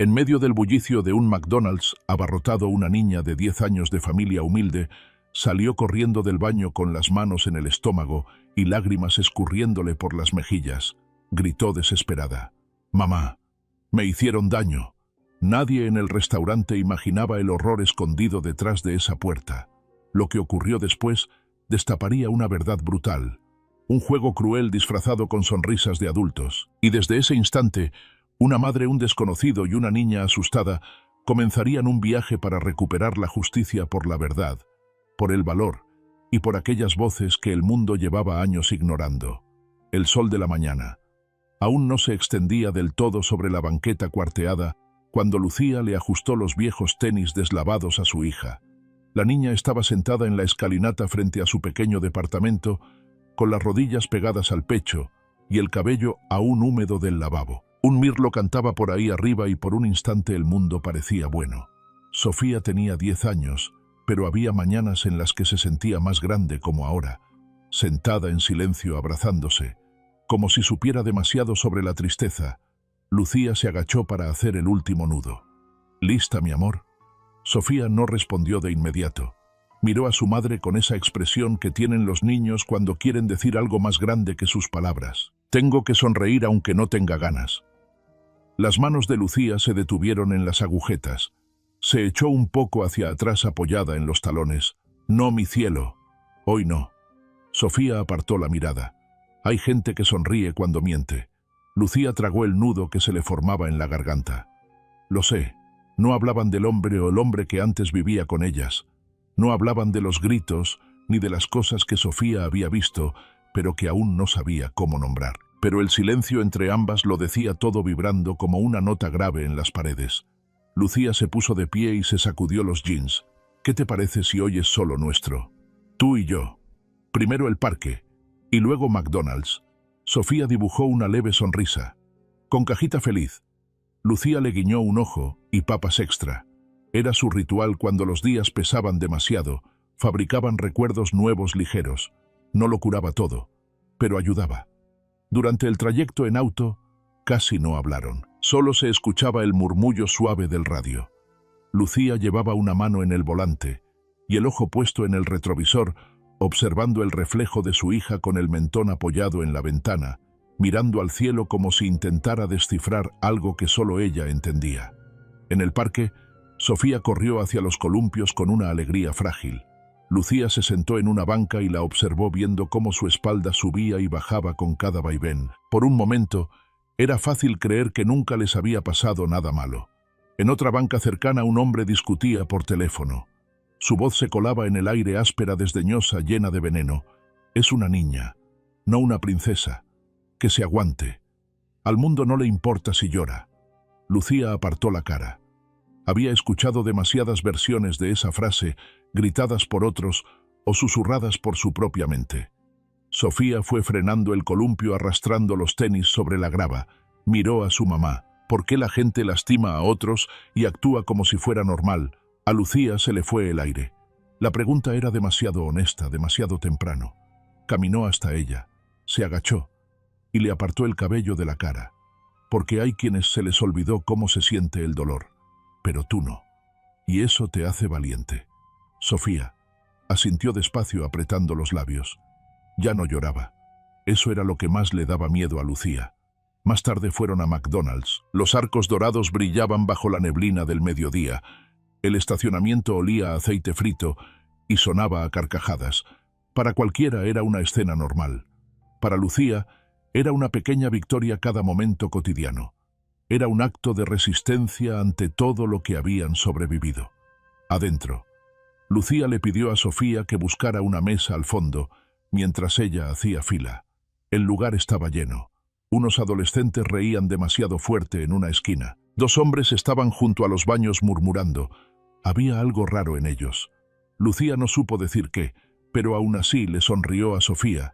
En medio del bullicio de un McDonald's, abarrotado una niña de 10 años de familia humilde, salió corriendo del baño con las manos en el estómago y lágrimas escurriéndole por las mejillas. Gritó desesperada: «Mamá, me hicieron daño». Nadie en el restaurante imaginaba el horror escondido detrás de esa puerta. Lo que ocurrió después destaparía una verdad brutal, un juego cruel disfrazado con sonrisas de adultos. Y desde ese instante, una madre, un desconocido y una niña asustada comenzarían un viaje para recuperar la justicia por la verdad, por el valor y por aquellas voces que el mundo llevaba años ignorando. El sol de la mañana aún no se extendía del todo sobre la banqueta cuarteada cuando Lucía le ajustó los viejos tenis deslavados a su hija. La niña estaba sentada en la escalinata frente a su pequeño departamento, con las rodillas pegadas al pecho y el cabello aún húmedo del lavabo. Un mirlo cantaba por ahí arriba y por un instante el mundo parecía bueno. Sofía tenía 10 años, pero había mañanas en las que se sentía más grande, como ahora, sentada en silencio abrazándose, como si supiera demasiado sobre la tristeza. Lucía se agachó para hacer el último nudo. «¿Lista, mi amor?». Sofía no respondió de inmediato. Miró a su madre con esa expresión que tienen los niños cuando quieren decir algo más grande que sus palabras. «Tengo que sonreír aunque no tenga ganas». Las manos de Lucía se detuvieron en las agujetas. Se echó un poco hacia atrás apoyada en los talones. «No, mi cielo, hoy no». Sofía apartó la mirada. Hay gente que sonríe cuando miente. Lucía tragó el nudo que se le formaba en la garganta. Lo sé, no hablaban del hombre o el hombre que antes vivía con ellas. No hablaban de los gritos ni de las cosas que Sofía había visto, pero que aún no sabía cómo nombrar. Pero el silencio entre ambas lo decía todo, vibrando como una nota grave en las paredes. Lucía se puso de pie y se sacudió los jeans. «¿Qué te parece si hoy es solo nuestro? Tú y yo. Primero el parque, y luego McDonald's». Sofía dibujó una leve sonrisa. «Con cajita feliz». Lucía le guiñó un ojo y papas extra. Era su ritual cuando los días pesaban demasiado. Fabricaban recuerdos nuevos ligeros. No lo curaba todo, pero ayudaba. Durante el trayecto en auto, casi no hablaron. Solo se escuchaba el murmullo suave del radio. Lucía llevaba una mano en el volante y el ojo puesto en el retrovisor, observando el reflejo de su hija con el mentón apoyado en la ventana, mirando al cielo como si intentara descifrar algo que solo ella entendía. En el parque, Sofía corrió hacia los columpios con una alegría frágil. Lucía se sentó en una banca y la observó, viendo cómo su espalda subía y bajaba con cada vaivén. Por un momento, era fácil creer que nunca les había pasado nada malo. En otra banca cercana, un hombre discutía por teléfono. Su voz se colaba en el aire, áspera, desdeñosa, llena de veneno. «Es una niña, no una princesa. Que se aguante. Al mundo no le importa si llora». Lucía apartó la cara. Había escuchado demasiadas versiones de esa frase, gritadas por otros o susurradas por su propia mente. Sofía fue frenando el columpio, arrastrando los tenis sobre la grava. Miró a su mamá. ¿Por qué la gente lastima a otros y actúa como si fuera normal? A Lucía se le fue el aire. La pregunta era demasiado honesta, demasiado temprano. Caminó hasta ella, se agachó y le apartó el cabello de la cara. Porque hay quienes se les olvidó cómo se siente el dolor, pero tú no. Y eso te hace valiente. Sofía asintió despacio, apretando los labios. Ya no lloraba. Eso era lo que más le daba miedo a Lucía. Más tarde fueron a McDonald's. Los arcos dorados brillaban bajo la neblina del mediodía. El estacionamiento olía a aceite frito y sonaba a carcajadas. Para cualquiera era una escena normal. Para Lucía era una pequeña victoria cada momento cotidiano. Era un acto de resistencia ante todo lo que habían sobrevivido. Adentro, Lucía le pidió a Sofía que buscara una mesa al fondo, mientras ella hacía fila. El lugar estaba lleno. Unos adolescentes reían demasiado fuerte en una esquina. 2 hombres estaban junto a los baños murmurando. Había algo raro en ellos. Lucía no supo decir qué, pero aún así le sonrió a Sofía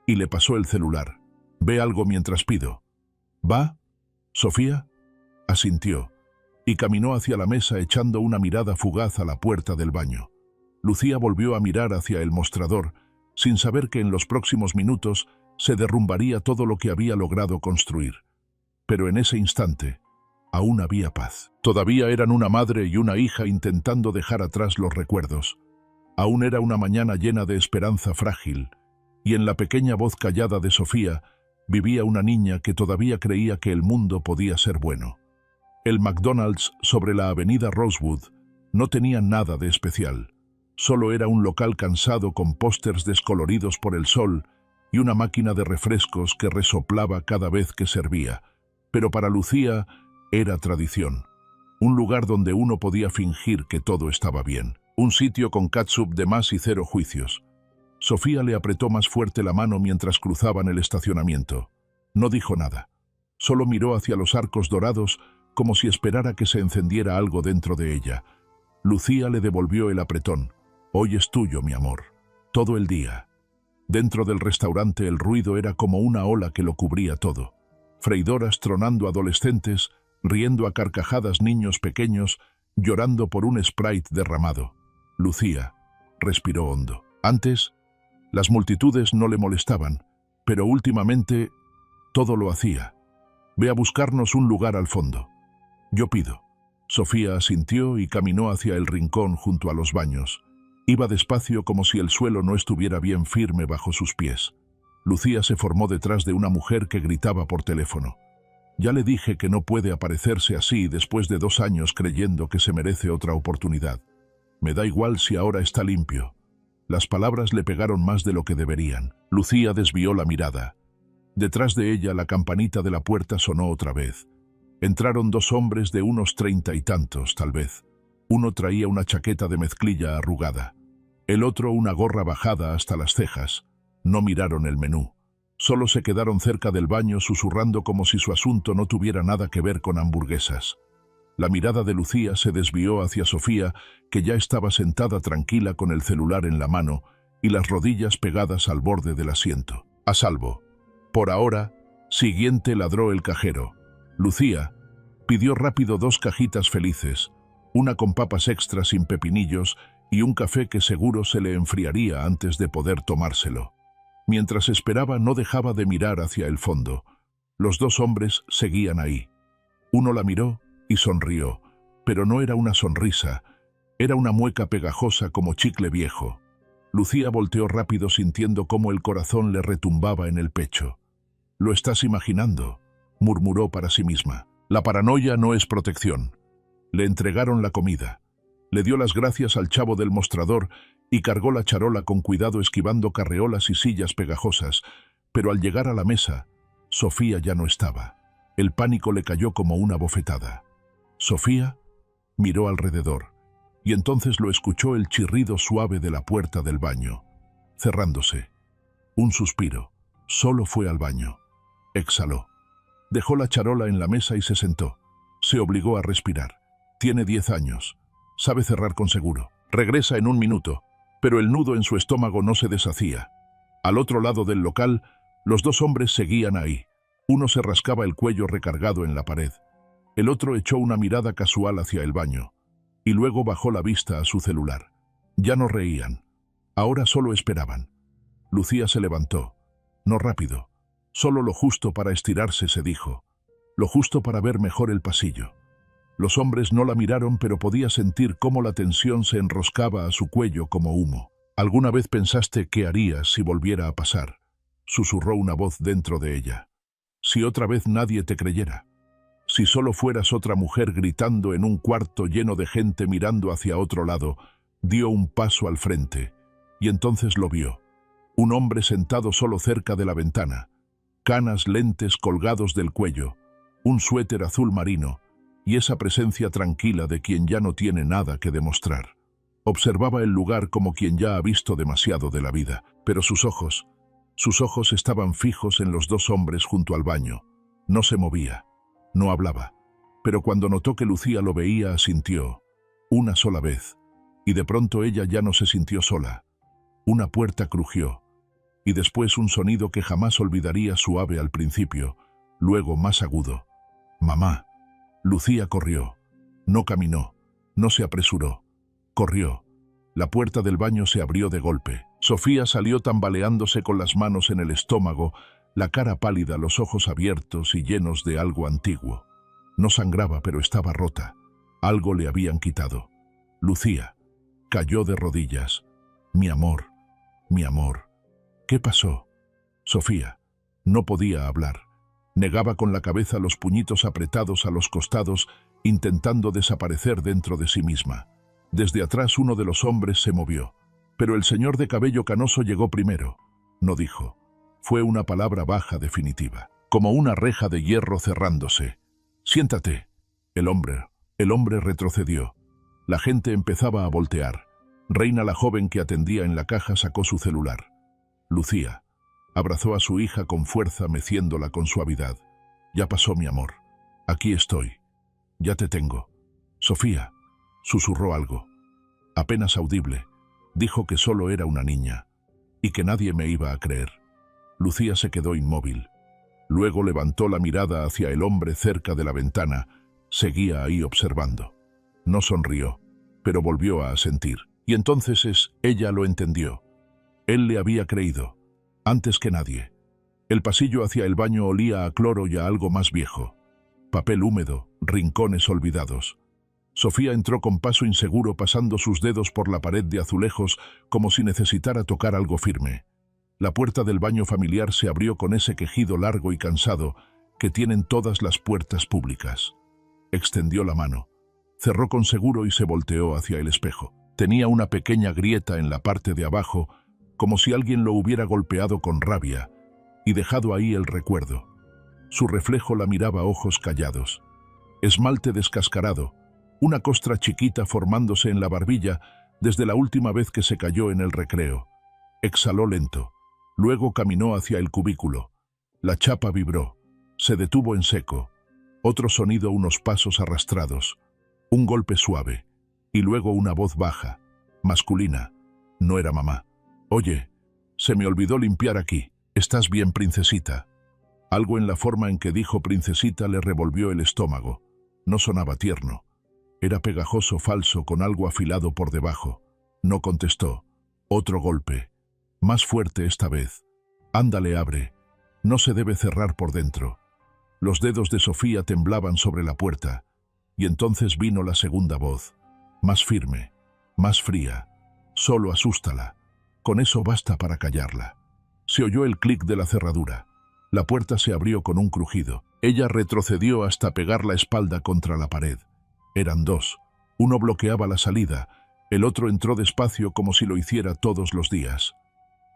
y le pasó el celular. «Ve algo mientras pido». «¿Va?» Sofía asintió y caminó hacia la mesa, echando una mirada fugaz a la puerta del baño. Lucía volvió a mirar hacia el mostrador, sin saber que en los próximos minutos se derrumbaría todo lo que había logrado construir. Pero en ese instante, Aún había paz. Todavía eran una madre y una hija intentando dejar atrás los recuerdos. Aún era una mañana llena de esperanza frágil, y en la pequeña voz callada de Sofía vivía una niña que todavía creía que el mundo podía ser bueno. El McDonald's sobre la avenida Rosewood no tenía nada de especial. Solo era un local cansado con pósters descoloridos por el sol y una máquina de refrescos que resoplaba cada vez que servía. Pero para Lucía era tradición. Un lugar donde uno podía fingir que todo estaba bien. Un sitio con catsup de más y cero juicios. Sofía le apretó más fuerte la mano mientras cruzaban el estacionamiento. No dijo nada. Solo miró hacia los arcos dorados como si esperara que se encendiera algo dentro de ella. Lucía le devolvió el apretón. «Hoy es tuyo, mi amor. Todo el día». Dentro del restaurante el ruido era como una ola que lo cubría todo. Freidoras tronando adolescentes, riendo a carcajadas niños pequeños, llorando por un Sprite derramado. Lucía respiró hondo. Antes, las multitudes no le molestaban, pero últimamente todo lo hacía. «Ve a buscarnos un lugar al fondo». «Yo pido». Sofía asintió y caminó hacia el rincón junto a los baños. Iba despacio como si el suelo no estuviera bien firme bajo sus pies. Lucía se formó detrás de una mujer que gritaba por teléfono. «Ya le dije que no puede aparecerse así después de 2 años creyendo que se merece otra oportunidad. Me da igual si ahora está limpio». Las palabras le pegaron más de lo que deberían. Lucía desvió la mirada. Detrás de ella la campanita de la puerta sonó otra vez. Entraron 2 hombres de unos 30 y tantos, tal vez. Uno traía una chaqueta de mezclilla arrugada. El otro una gorra bajada hasta las cejas. No miraron el menú. Solo se quedaron cerca del baño susurrando como si su asunto no tuviera nada que ver con hamburguesas. La mirada de Lucía se desvió hacia Sofía, que ya estaba sentada tranquila con el celular en la mano y las rodillas pegadas al borde del asiento. «A salvo». «Por ahora». Siguiente ladró el cajero. Lucía pidió rápido 2 cajitas felices, una con papas extra sin pepinillos y un café que seguro se le enfriaría antes de poder tomárselo. Mientras esperaba no dejaba de mirar hacia el fondo. Los 2 hombres seguían ahí. Uno la miró y sonrió, pero no era una sonrisa, era una mueca pegajosa como chicle viejo. Lucía volteó rápido sintiendo cómo el corazón le retumbaba en el pecho. «Lo estás imaginando», murmuró para sí misma. «La paranoia no es protección». Le entregaron la comida. Le dio las gracias al chavo del mostrador y cargó la charola con cuidado esquivando carreolas y sillas pegajosas, pero al llegar a la mesa, Sofía ya no estaba. El pánico le cayó como una bofetada. «¿Sofía?». Miró alrededor, y entonces lo escuchó el chirrido suave de la puerta del baño, cerrándose. Un suspiro. Solo fue al baño. Exhaló. Dejó la charola en la mesa y se sentó. Se obligó a respirar. Tiene 10 años. Sabe cerrar con seguro. Regresa en 1 minuto, pero el nudo en su estómago no se deshacía. Al otro lado del local, los 2 hombres seguían ahí. Uno se rascaba el cuello recargado en la pared. El otro echó una mirada casual hacia el baño, y luego bajó la vista a su celular. Ya no reían. Ahora solo esperaban. Lucía se levantó. No rápido. Solo lo justo para estirarse, se dijo. Lo justo para ver mejor el pasillo. Los hombres no la miraron, pero podía sentir cómo la tensión se enroscaba a su cuello como humo. «¿Alguna vez pensaste qué harías si volviera a pasar?», susurró una voz dentro de ella. «Si otra vez nadie te creyera. Si solo fueras otra mujer gritando en un cuarto lleno de gente mirando hacia otro lado». Dio un paso al frente, y entonces lo vio. Un hombre sentado solo cerca de la ventana. Canas, lentes colgados del cuello, un suéter azul marino, y esa presencia tranquila de quien ya no tiene nada que demostrar. Observaba el lugar como quien ya ha visto demasiado de la vida, pero sus ojos estaban fijos en los 2 hombres junto al baño. No se movía, no hablaba, pero cuando notó que Lucía lo veía, asintió. Una sola vez, y de pronto ella ya no se sintió sola. Una puerta crujió, y después un sonido que jamás olvidaría, suave al principio, luego más agudo. «Mamá». Lucía corrió. No caminó, no se apresuró. Corrió. La puerta del baño se abrió de golpe. Sofía salió tambaleándose con las manos en el estómago, la cara pálida, los ojos abiertos y llenos de algo antiguo. No sangraba, pero estaba rota. Algo le habían quitado. Lucía cayó de rodillas. Mi amor, mi amor. ¿Qué pasó? Sofía no podía hablar. Negaba con la cabeza, los puñitos apretados a los costados, intentando desaparecer dentro de sí misma. Desde atrás uno de los hombres se movió, pero el señor de cabello canoso llegó primero. No dijo. Fue una palabra baja, definitiva, como una reja de hierro cerrándose. «Siéntate». El hombre retrocedió. La gente empezaba a voltear. Reina, la joven que atendía en la caja, sacó su celular. Lucía abrazó a su hija con fuerza, meciéndola con suavidad. «Ya pasó, mi amor. Aquí estoy. Ya te tengo». Sofía susurró algo, apenas audible. Dijo que solo era una niña y que nadie me iba a creer. Lucía se quedó inmóvil. Luego levantó la mirada hacia el hombre cerca de la ventana. Seguía ahí observando. No sonrió, pero volvió a asentir. Y entonces ella lo entendió. Él le había creído, antes que nadie. El pasillo hacia el baño olía a cloro y a algo más viejo. Papel húmedo, rincones olvidados. Sofía entró con paso inseguro, pasando sus dedos por la pared de azulejos como si necesitara tocar algo firme. La puerta del baño familiar se abrió con ese quejido largo y cansado que tienen todas las puertas públicas. Extendió la mano, cerró con seguro y se volteó hacia el espejo. Tenía una pequeña grieta en la parte de abajo, como si alguien lo hubiera golpeado con rabia y dejado ahí el recuerdo. Su reflejo la miraba, ojos callados. Esmalte descascarado, una costra chiquita formándose en la barbilla desde la última vez que se cayó en el recreo. Exhaló lento. Luego caminó hacia el cubículo. La chapa vibró. Se detuvo en seco. Otro sonido, unos pasos arrastrados. Un golpe suave. Y luego una voz baja, masculina. No era mamá. «Oye, se me olvidó limpiar aquí. ¿Estás bien, princesita?» Algo en la forma en que dijo princesita le revolvió el estómago. No sonaba tierno. Era pegajoso, falso, con algo afilado por debajo. No contestó. Otro golpe. Más fuerte esta vez. «Ándale, abre. No se debe cerrar por dentro». Los dedos de Sofía temblaban sobre la puerta. Y entonces vino la segunda voz. Más firme, más fría. «Solo asústala. Con eso basta para callarla». Se oyó el clic de la cerradura. La puerta se abrió con un crujido. Ella retrocedió hasta pegar la espalda contra la pared. Eran dos. Uno bloqueaba la salida. El otro entró despacio, como si lo hiciera todos los días.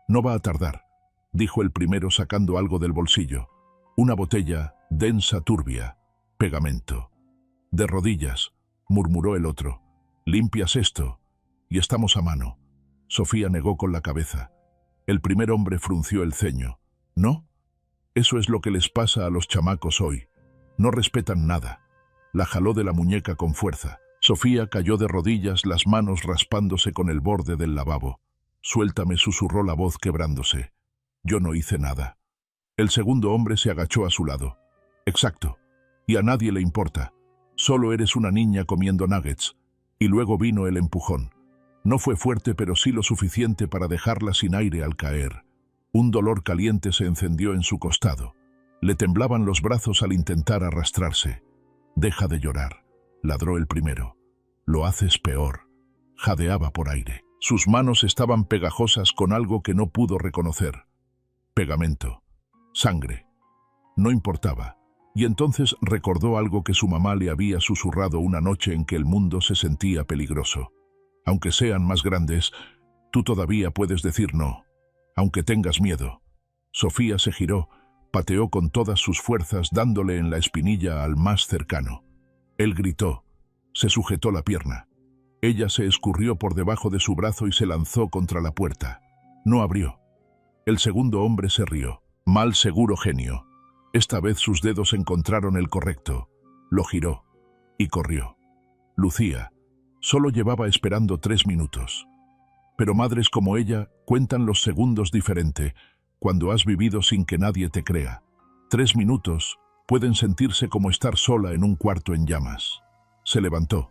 «No va a tardar», dijo el primero, sacando algo del bolsillo. Una botella, densa, turbia. Pegamento. «De rodillas», murmuró el otro. «Limpias esto y estamos a mano». Sofía negó con la cabeza. El primer hombre frunció el ceño. «¿No? Eso es lo que les pasa a los chamacos hoy. No respetan nada». La jaló de la muñeca con fuerza. Sofía cayó de rodillas, las manos raspándose con el borde del lavabo. «Suéltame», susurró la voz quebrándose. «Yo no hice nada». El segundo hombre se agachó a su lado. «Exacto. Y a nadie le importa. Solo eres una niña comiendo nuggets». Y luego vino el empujón. No fue fuerte, pero sí lo suficiente para dejarla sin aire al caer. Un dolor caliente se encendió en su costado. Le temblaban los brazos al intentar arrastrarse. «Deja de llorar», ladró el primero. «Lo haces peor». Jadeaba por aire. Sus manos estaban pegajosas con algo que no pudo reconocer. Pegamento. Sangre. No importaba. Y entonces recordó algo que su mamá le había susurrado una noche en que el mundo se sentía peligroso. «Aunque sean más grandes, tú todavía puedes decir no, aunque tengas miedo». Sofía se giró, pateó con todas sus fuerzas, dándole en la espinilla al más cercano. Él gritó. Se sujetó la pierna. Ella se escurrió por debajo de su brazo y se lanzó contra la puerta. No abrió. El segundo hombre se rió. «Mal seguro, genio». Esta vez sus dedos encontraron el correcto. Lo giró y corrió. Lucía solo llevaba esperando 3 minutos. Pero madres como ella cuentan los segundos diferente cuando has vivido sin que nadie te crea. 3 minutos pueden sentirse como estar sola en un cuarto en llamas. Se levantó,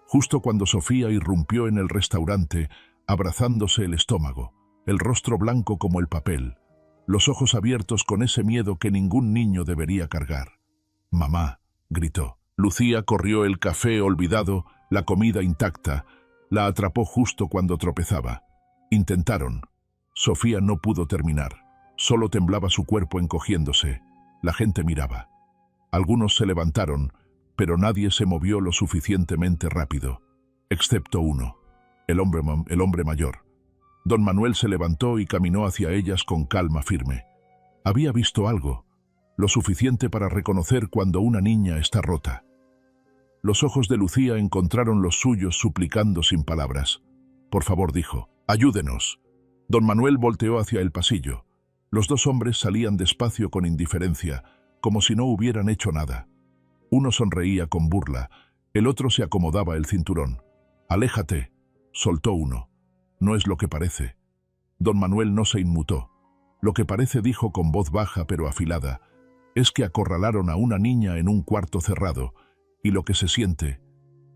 justo cuando Sofía irrumpió en el restaurante, abrazándose el estómago, el rostro blanco como el papel, los ojos abiertos con ese miedo que ningún niño debería cargar. «Mamá», gritó. Lucía corrió el café olvidado, la comida intacta, la atrapó justo cuando tropezaba. Intentaron. Sofía no pudo terminar. Solo temblaba su cuerpo encogiéndose. La gente miraba. Algunos se levantaron, pero nadie se movió lo suficientemente rápido, excepto uno, el hombre mayor. Don Manuel se levantó y caminó hacia ellas con calma firme. Había visto algo, lo suficiente para reconocer cuando una niña está rota. Los ojos de Lucía encontraron los suyos suplicando sin palabras. «Por favor», dijo, «ayúdenos». Don Manuel volteó hacia el pasillo. Los dos hombres salían despacio con indiferencia, como si no hubieran hecho nada. Uno sonreía con burla, el otro se acomodaba el cinturón. «Aléjate», soltó uno. «No es lo que parece». Don Manuel no se inmutó. «Lo que parece», dijo con voz baja pero afilada, «es que acorralaron a una niña en un cuarto cerrado, y lo que se siente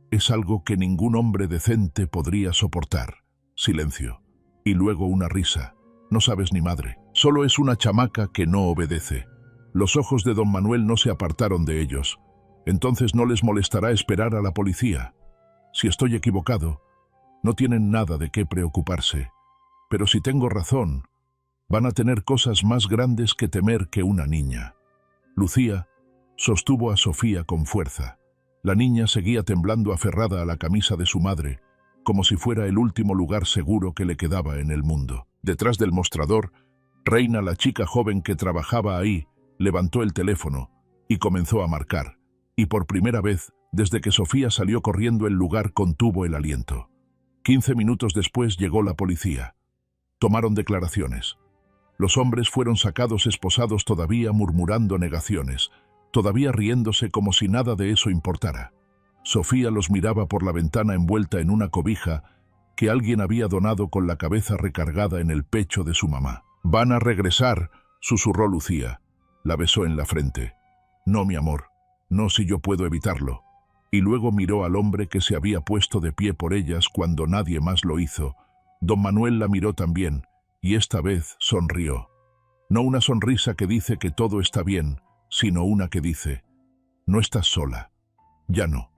es algo que ningún hombre decente podría soportar». Silencio. Y luego una risa. «No sabes ni madre. Solo es una chamaca que no obedece». Los ojos de don Manuel no se apartaron de ellos. «Entonces no les molestará esperar a la policía. Si estoy equivocado, no tienen nada de qué preocuparse. Pero si tengo razón, van a tener cosas más grandes que temer que una niña». Lucía sostuvo a Sofía con fuerza. La niña seguía temblando aferrada a la camisa de su madre, como si fuera el último lugar seguro que le quedaba en el mundo. Detrás del mostrador, Reina, la chica joven que trabajaba ahí, levantó el teléfono y comenzó a marcar. Y por primera vez, desde que Sofía salió corriendo, el lugar contuvo el aliento. 15 minutos después llegó la policía. Tomaron declaraciones. Los hombres fueron sacados esposados, todavía murmurando negaciones, todavía riéndose como si nada de eso importara. Sofía los miraba por la ventana envuelta en una cobija que alguien había donado, con la cabeza recargada en el pecho de su mamá. «Van a regresar», susurró Lucía. La besó en la frente. «No, mi amor, no, si yo puedo evitarlo». Y luego miró al hombre que se había puesto de pie por ellas cuando nadie más lo hizo. Don Manuel la miró también, y esta vez sonrió. No una sonrisa que dice que todo está bien, sino una que dice: «No estás sola». Ya no.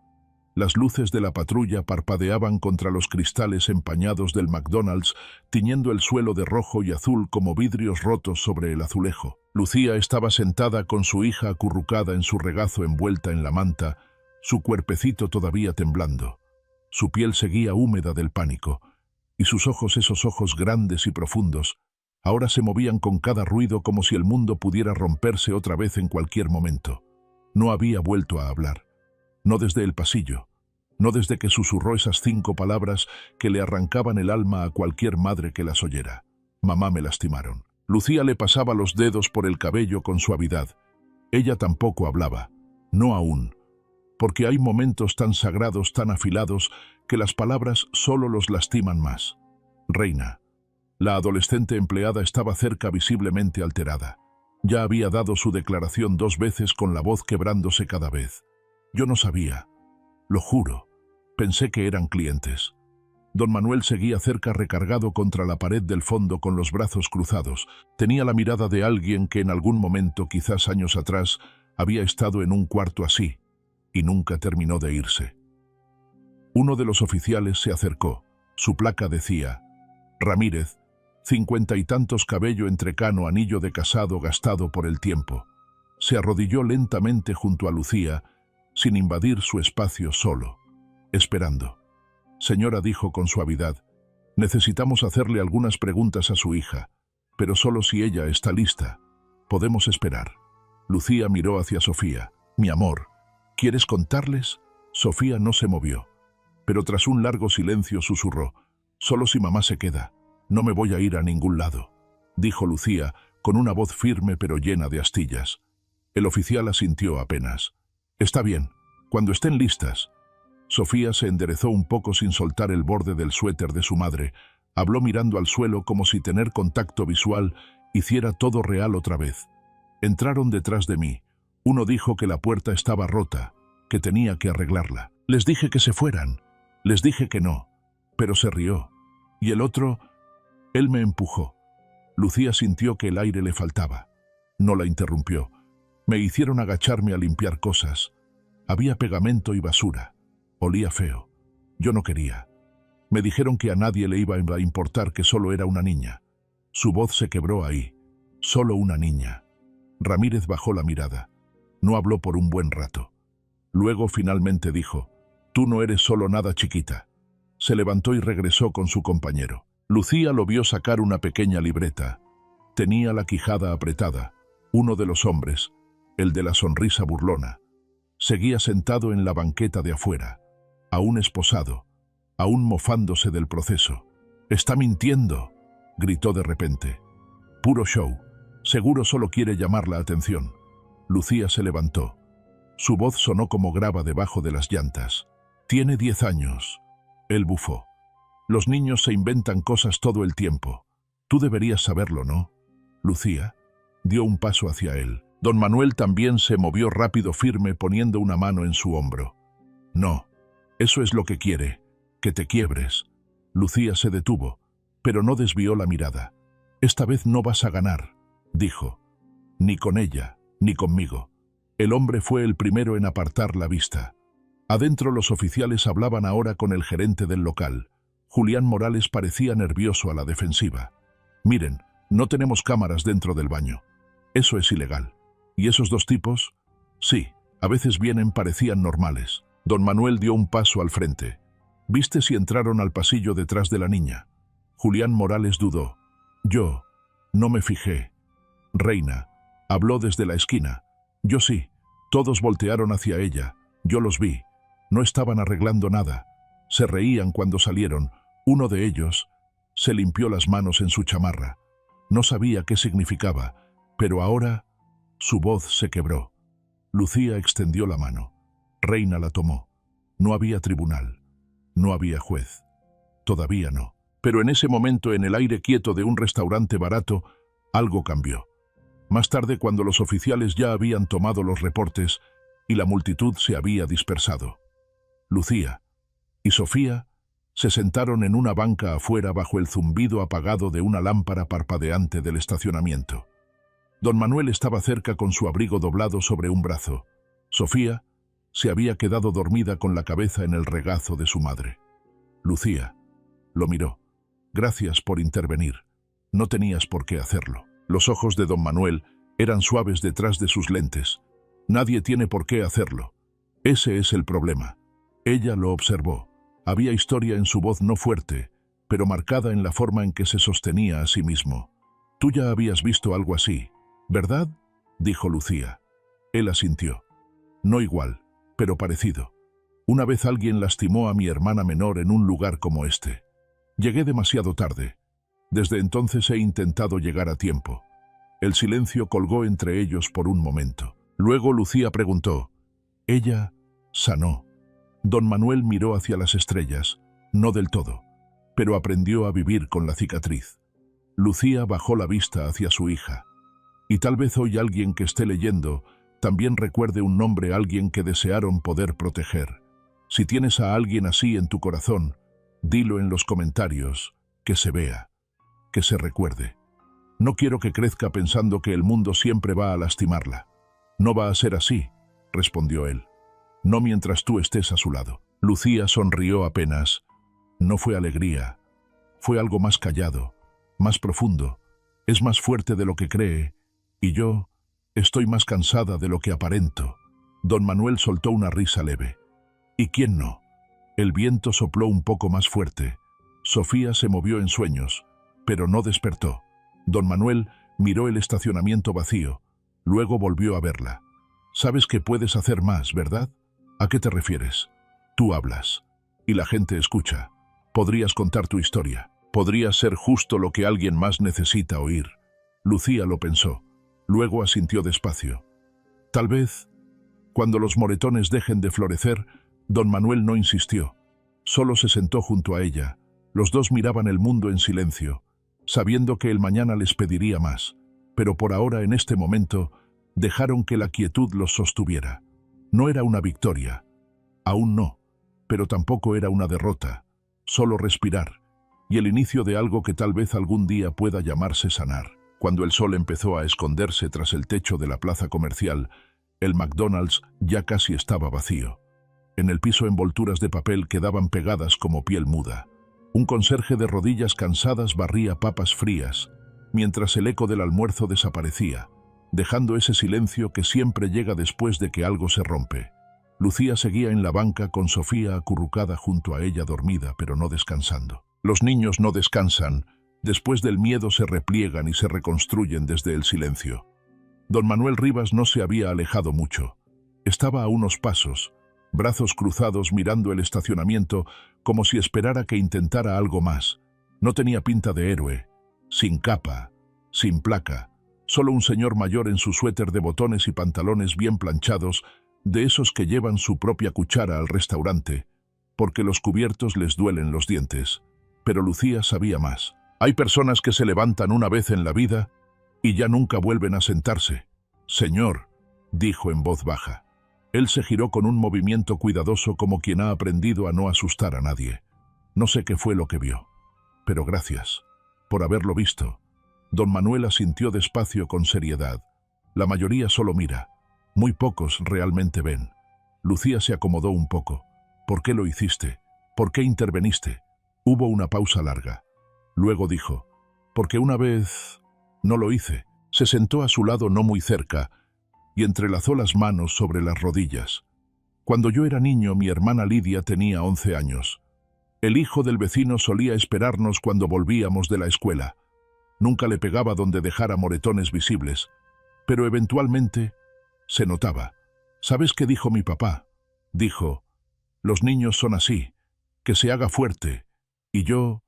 Las luces de la patrulla parpadeaban contra los cristales empañados del McDonald's, tiñendo el suelo de rojo y azul como vidrios rotos sobre el azulejo. Lucía estaba sentada con su hija acurrucada en su regazo, envuelta en la manta, su cuerpecito todavía temblando. Su piel seguía húmeda del pánico, y sus ojos, esos ojos grandes y profundos, ahora se movían con cada ruido como si el mundo pudiera romperse otra vez en cualquier momento. No había vuelto a hablar. No desde el pasillo, no desde que susurró esas 5 palabras que le arrancaban el alma a cualquier madre que las oyera. «Mamá, me lastimaron». Lucía le pasaba los dedos por el cabello con suavidad. Ella tampoco hablaba, no aún, porque hay momentos tan sagrados, tan afilados, que las palabras solo los lastiman más. «Reina». La adolescente empleada estaba cerca, visiblemente alterada. Ya había dado su declaración 2 veces, con la voz quebrándose cada vez. «Yo no sabía. Lo juro. Pensé que eran clientes». Don Manuel seguía cerca, recargado contra la pared del fondo con los brazos cruzados. Tenía la mirada de alguien que en algún momento, quizás años atrás, había estado en un cuarto así, y nunca terminó de irse. Uno de los oficiales se acercó. Su placa decía: «Ramírez, 50 y tantos, cabello entrecano, anillo de casado gastado por el tiempo». Se arrodilló lentamente junto a Lucía, sin invadir su espacio, solo, esperando. «Señora», dijo con suavidad, «necesitamos hacerle algunas preguntas a su hija, pero solo si ella está lista. Podemos esperar». Lucía miró hacia Sofía. «Mi amor, ¿quieres contarles?». Sofía no se movió, pero tras un largo silencio susurró: «Solo si mamá se queda. No me voy a ir a ningún lado», dijo Lucía, con una voz firme pero llena de astillas. El oficial asintió apenas. «Está bien, cuando estén listas». Sofía se enderezó un poco sin soltar el borde del suéter de su madre. Habló mirando al suelo, como si tener contacto visual hiciera todo real otra vez. «Entraron detrás de mí. Uno dijo que la puerta estaba rota, que tenía que arreglarla. Les dije que se fueran. Les dije que no, pero se rió. Y el otro, él me empujó». Lucía sintió que el aire le faltaba. No la interrumpió. «Me hicieron agacharme a limpiar cosas. Había pegamento y basura. Olía feo. Yo no quería. Me dijeron que a nadie le iba a importar, que solo era una niña. Su voz se quebró ahí. Solo una niña. Ramírez bajó la mirada. No habló por un buen rato. Luego finalmente dijo: «Tú no eres solo nada, chiquita». Se levantó y regresó con su compañero. Lucía lo vio sacar una pequeña libreta. Tenía la quijada apretada. Uno de los hombres, el de la sonrisa burlona, seguía sentado en la banqueta de afuera, aún esposado, aún mofándose del proceso. «Está mintiendo», gritó de repente. «Puro show. Seguro solo quiere llamar la atención». Lucía se levantó. Su voz sonó como grava debajo de las llantas. «Tiene 10 años». Él bufó. «Los niños se inventan cosas todo el tiempo. Tú deberías saberlo, ¿no?» Lucía dio un paso hacia él. Don Manuel también se movió rápido, firme, poniendo una mano en su hombro. «No, eso es lo que quiere, que te quiebres». Lucía se detuvo, pero no desvió la mirada. «Esta vez no vas a ganar», dijo. «Ni con ella, ni conmigo». El hombre fue el primero en apartar la vista. Adentro los oficiales hablaban ahora con el gerente del local. Julián Morales parecía nervioso, a la defensiva. «Miren, no tenemos cámaras dentro del baño. Eso es ilegal. ¿Y esos dos tipos?» «Sí, a veces vienen, parecían normales». Don Manuel dio un paso al frente. «¿Viste si entraron al pasillo detrás de la niña?» Julián Morales dudó. «Yo no me fijé». «Reina», habló desde la esquina. «Yo sí. Todos voltearon hacia ella. Yo los vi. No estaban arreglando nada. Se reían cuando salieron. Uno de ellos se limpió las manos en su chamarra. No sabía qué significaba, pero ahora su voz se quebró». Lucía extendió la mano. Reina la tomó. No había tribunal. No había juez. Todavía no. Pero en ese momento, en el aire quieto de un restaurante barato, algo cambió. Más tarde, cuando los oficiales ya habían tomado los reportes y la multitud se había dispersado, Lucía y Sofía se sentaron en una banca afuera bajo el zumbido apagado de una lámpara parpadeante del estacionamiento. Don Manuel estaba cerca con su abrigo doblado sobre un brazo. Sofía se había quedado dormida con la cabeza en el regazo de su madre. Lucía lo miró. «Gracias por intervenir. No tenías por qué hacerlo». Los ojos de don Manuel eran suaves detrás de sus lentes. «Nadie tiene por qué hacerlo. Ese es el problema». Ella lo observó. Había historia en su voz, no fuerte, pero marcada en la forma en que se sostenía a sí mismo. «Tú ya habías visto algo así, ¿verdad?», dijo Lucía. Él asintió. «No igual, pero parecido. Una vez alguien lastimó a mi hermana menor en un lugar como este. Llegué demasiado tarde. Desde entonces he intentado llegar a tiempo». El silencio colgó entre ellos por un momento. Luego Lucía preguntó: «¿Ella sanó?». Don Manuel miró hacia las estrellas. No del todo, pero aprendió a vivir con la cicatriz. Lucía bajó la vista hacia su hija. «Y tal vez hoy alguien que esté leyendo también recuerde un nombre, alguien que desearon poder proteger. Si tienes a alguien así en tu corazón, dilo en los comentarios, que se vea, que se recuerde. No quiero que crezca pensando que el mundo siempre va a lastimarla». «No va a ser así», respondió él. «No mientras tú estés a su lado». Lucía sonrió apenas. No fue alegría. Fue algo más callado, más profundo. «Es más fuerte de lo que cree, y yo estoy más cansada de lo que aparento». Don Manuel soltó una risa leve. «¿Y quién no?». El viento sopló un poco más fuerte. Sofía se movió en sueños, pero no despertó. Don Manuel miró el estacionamiento vacío. Luego volvió a verla. «Sabes que puedes hacer más, ¿verdad?». «¿A qué te refieres?». «Tú hablas, y la gente escucha. Podrías contar tu historia. Podrías ser justo lo que alguien más necesita oír». Lucía lo pensó. Luego asintió despacio. «Tal vez, cuando los moretones dejen de florecer». Don Manuel no insistió. Solo se sentó junto a ella. Los dos miraban el mundo en silencio, sabiendo que el mañana les pediría más. Pero por ahora, en este momento, dejaron que la quietud los sostuviera. No era una victoria. Aún no. Pero tampoco era una derrota. Solo respirar. Y el inicio de algo que tal vez algún día pueda llamarse sanar. Cuando el sol empezó a esconderse tras el techo de la plaza comercial, El McDonald's ya casi estaba vacío. En el piso envolturas de papel quedaban pegadas como piel muda. Un conserje de rodillas cansadas barría papas frías, mientras el eco del almuerzo desaparecía, dejando ese silencio que siempre llega después de que algo se rompe. Lucía seguía en la banca con Sofía acurrucada junto a ella dormida, pero no descansando. Los niños no descansan. Después del miedo se repliegan y se reconstruyen desde el silencio. Don Manuel Rivas no se había alejado mucho. Estaba a unos pasos, brazos cruzados mirando el estacionamiento como si esperara que intentara algo más. No tenía pinta de héroe, sin capa, sin placa, solo un señor mayor en su suéter de botones y pantalones bien planchados, de esos que llevan su propia cuchara al restaurante, porque los cubiertos les duelen los dientes. Pero Lucía sabía más. Hay personas que se levantan una vez en la vida y ya nunca vuelven a sentarse. «Señor», dijo en voz baja. Él se giró con un movimiento cuidadoso como quien ha aprendido a no asustar a nadie. No sé qué fue lo que vio, pero gracias por haberlo visto. Don Manuel asintió despacio con seriedad. La mayoría solo mira. Muy pocos realmente ven. Lucía se acomodó un poco. ¿Por qué lo hiciste? ¿Por qué interveniste? Hubo una pausa larga. Luego dijo, porque una vez no lo hice. Se sentó a su lado no muy cerca y entrelazó las manos sobre las rodillas. Cuando yo era niño, mi hermana Lidia tenía 11 años. El hijo del vecino solía esperarnos cuando volvíamos de la escuela. Nunca le pegaba donde dejara moretones visibles, pero eventualmente se notaba. ¿Sabes qué dijo mi papá? Dijo, los niños son así, que se haga fuerte. Y yo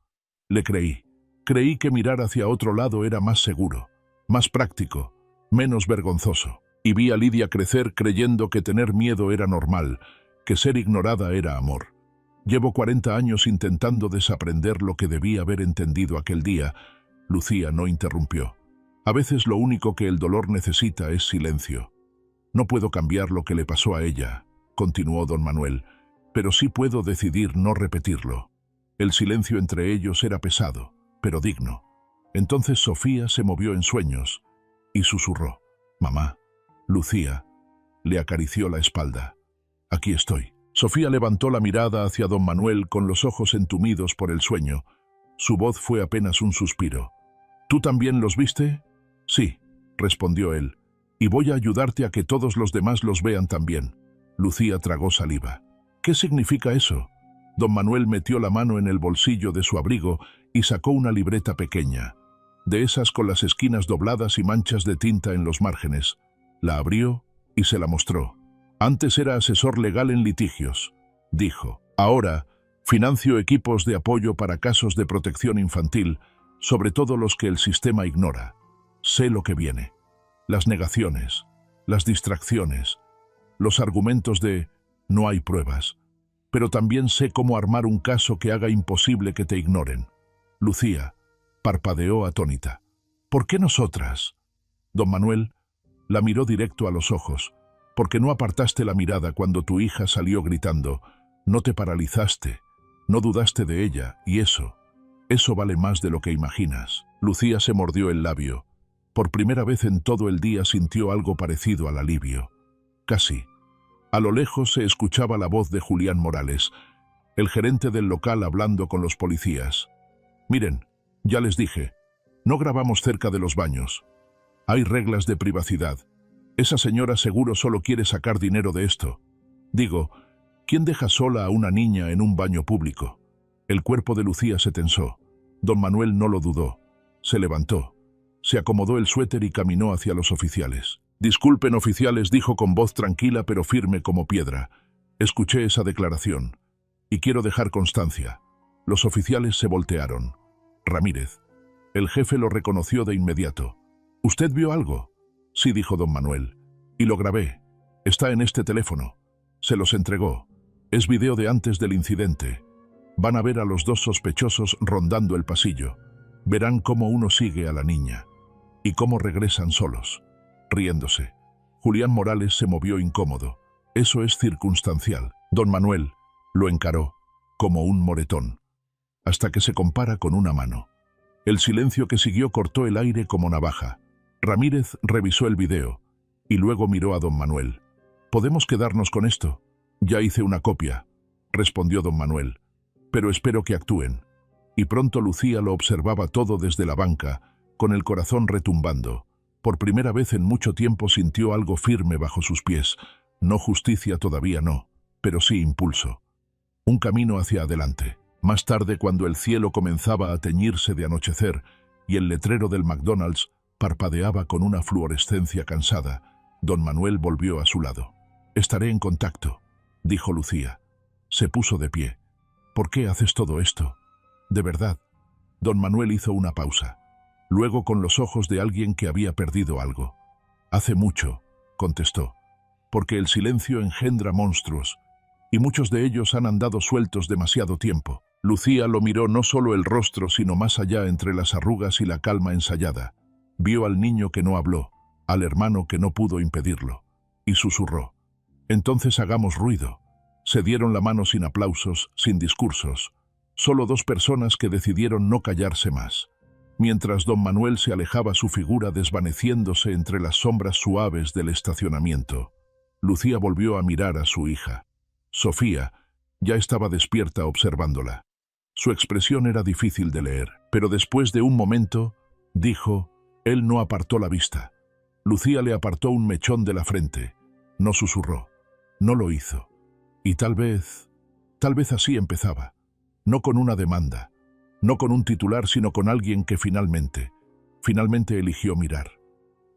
le creí. Creí que mirar hacia otro lado era más seguro, más práctico, menos vergonzoso. Y vi a Lidia crecer creyendo que tener miedo era normal, que ser ignorada era amor. Llevo 40 años intentando desaprender lo que debía haber entendido aquel día. Lucía no interrumpió. A veces lo único que el dolor necesita es silencio. No puedo cambiar lo que le pasó a ella, continuó don Manuel, pero sí puedo decidir no repetirlo. El silencio entre ellos era pesado, pero digno. Entonces Sofía se movió en sueños y susurró, «Mamá». Lucía le acarició la espalda. «Aquí estoy». Sofía levantó la mirada hacia don Manuel con los ojos entumidos por el sueño. Su voz fue apenas un suspiro. «¿Tú también los viste?» «Sí», respondió él, «y voy a ayudarte a que todos los demás los vean también». Lucía tragó saliva. «¿Qué significa eso?» Don Manuel metió la mano en el bolsillo de su abrigo y sacó una libreta pequeña, de esas con las esquinas dobladas y manchas de tinta en los márgenes. La abrió y se la mostró. «Antes era asesor legal en litigios», dijo. «Ahora financio equipos de apoyo para casos de protección infantil, sobre todo los que el sistema ignora. Sé lo que viene. Las negaciones, las distracciones, los argumentos de «no hay pruebas». Pero también sé cómo armar un caso que haga imposible que te ignoren». Lucía parpadeó atónita. «¿Por qué nosotras?» Don Manuel la miró directo a los ojos. «Porque no apartaste la mirada cuando tu hija salió gritando. No te paralizaste, no dudaste de ella, y eso vale más de lo que imaginas». Lucía se mordió el labio. Por primera vez en todo el día sintió algo parecido al alivio. Casi. A lo lejos se escuchaba la voz de Julián Morales, el gerente del local, hablando con los policías. «Miren, ya les dije, no grabamos cerca de los baños. Hay reglas de privacidad. Esa señora seguro solo quiere sacar dinero de esto. Digo, ¿quién deja sola a una niña en un baño público?» El cuerpo de Lucía se tensó. Don Manuel no lo dudó. Se levantó, se acomodó el suéter y caminó hacia los oficiales. «Disculpen, oficiales», dijo con voz tranquila pero firme como piedra. «Escuché esa declaración y quiero dejar constancia». Los oficiales se voltearon. «Ramírez». El jefe lo reconoció de inmediato. «¿Usted vio algo?» «Sí», dijo don Manuel. «Y lo grabé. Está en este teléfono». Se los entregó. «Es video de antes del incidente. Van a ver a los dos sospechosos rondando el pasillo. Verán cómo uno sigue a la niña y cómo regresan solos». Riéndose, Julián Morales se movió incómodo. «Eso es circunstancial». Don Manuel lo encaró como un moretón, hasta que se compara con una mano. El silencio que siguió cortó el aire como navaja. Ramírez revisó el video. y luego miró a don Manuel. «¿Podemos quedarnos con esto?» «Ya hice una copia», respondió don Manuel, «pero espero que actúen». Y pronto Lucía lo observaba todo desde la banca, con el corazón retumbando. Por primera vez en mucho tiempo sintió algo firme bajo sus pies. No justicia todavía no, pero sí impulso. Un camino hacia adelante. Más tarde, cuando el cielo comenzaba a teñirse de anochecer y el letrero del McDonald's parpadeaba con una fluorescencia cansada, don Manuel volvió a su lado. «Estaré en contacto», dijo Lucía. Se puso de pie. «¿Por qué haces todo esto? ¿De verdad?» Don Manuel hizo una pausa. Luego, con los ojos de alguien que había perdido algo. «Hace mucho», contestó, «porque el silencio engendra monstruos, y muchos de ellos han andado sueltos demasiado tiempo». Lucía lo miró no solo el rostro, sino más allá entre las arrugas y la calma ensayada. Vio al niño que no habló, al hermano que no pudo impedirlo, y susurró: «Entonces hagamos ruido». Se dieron la mano sin aplausos, sin discursos. Solo dos personas que decidieron no callarse más. Mientras don Manuel se alejaba, su figura desvaneciéndose entre las sombras suaves del estacionamiento, Lucía volvió a mirar a su hija. Sofía ya estaba despierta observándola. Su expresión era difícil de leer, pero después de un momento, dijo, él no apartó la vista. Lucía le apartó un mechón de la frente. No susurró. No lo hizo. Y tal vez así empezaba. No con una demanda, no con un titular, sino con alguien que finalmente eligió mirar.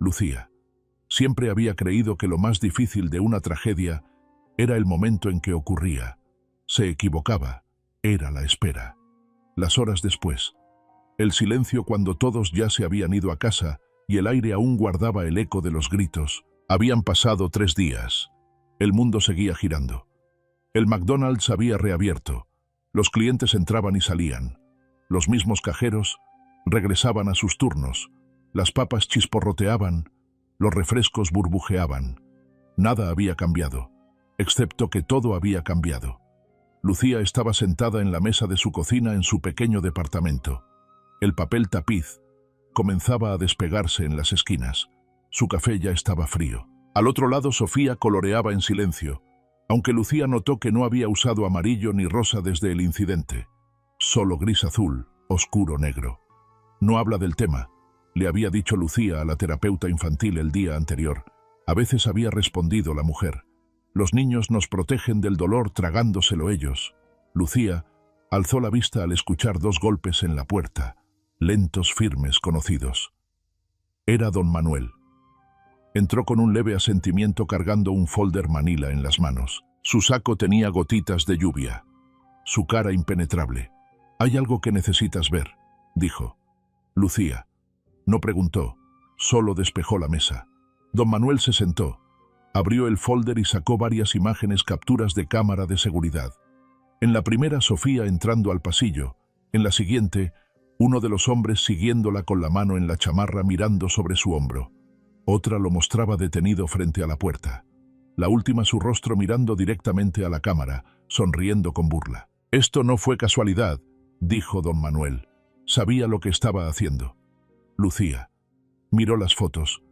Lucía siempre había creído que lo más difícil de una tragedia era el momento en que ocurría. Se equivocaba, era la espera. Las horas después, el silencio cuando todos ya se habían ido a casa y el aire aún guardaba el eco de los gritos. Habían pasado 3 días. El mundo seguía girando. El McDonald's había reabierto. Los clientes entraban y salían. Los mismos cajeros regresaban a sus turnos. Las papas chisporroteaban, los refrescos burbujeaban. Nada había cambiado, excepto que todo había cambiado. Lucía estaba sentada en la mesa de su cocina en su pequeño departamento. El papel tapiz comenzaba a despegarse en las esquinas. Su café ya estaba frío. Al otro lado, Sofía coloreaba en silencio, aunque Lucía notó que no había usado amarillo ni rosa desde el incidente. Solo gris-azul, oscuro-negro. No habla del tema, le había dicho Lucía a la terapeuta infantil el día anterior. A veces había respondido la mujer. Los niños nos protegen del dolor tragándoselo ellos. Lucía alzó la vista al escuchar 2 golpes en la puerta, lentos, firmes, conocidos. Era don Manuel. Entró con un leve asentimiento cargando un folder manila en las manos. Su saco tenía gotitas de lluvia. Su cara impenetrable. «Hay algo que necesitas ver», dijo. Lucía no preguntó, solo despejó la mesa. Don Manuel se sentó, abrió el folder y sacó varias imágenes, capturas de cámara de seguridad. En la primera, Sofía entrando al pasillo. En la siguiente, uno de los hombres siguiéndola con la mano en la chamarra mirando sobre su hombro. Otra lo mostraba detenido frente a la puerta. La última, su rostro mirando directamente a la cámara, sonriendo con burla. «Esto no fue casualidad», dijo don Manuel. Sabía lo que estaba haciendo. Lucía miró las fotos.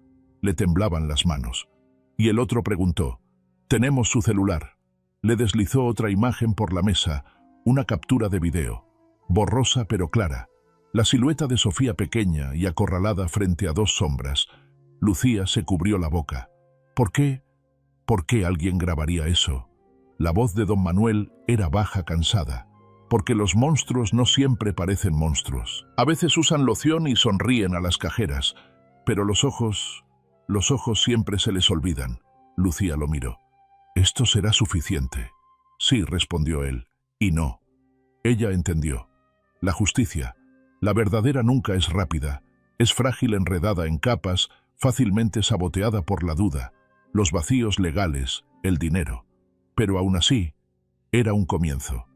Le temblaban las manos. Y el otro preguntó, «¿Tenemos su celular?» Le deslizó otra imagen por la mesa, una captura de video, borrosa pero clara. La silueta de Sofía pequeña y acorralada frente a 2 sombras. Lucía se cubrió la boca. ¿Por qué? ¿Por qué alguien grabaría eso? La voz de don Manuel era baja, cansada. Porque los monstruos no siempre parecen monstruos. A veces usan loción y sonríen a las cajeras, pero los ojos siempre se les olvidan. Lucía lo miró. «¿Esto será suficiente?» «Sí», respondió él. Y no. Ella entendió. La justicia, la verdadera, nunca es rápida. Es frágil, enredada en capas, fácilmente saboteada por la duda, los vacíos legales, el dinero. Pero aún así, era un comienzo.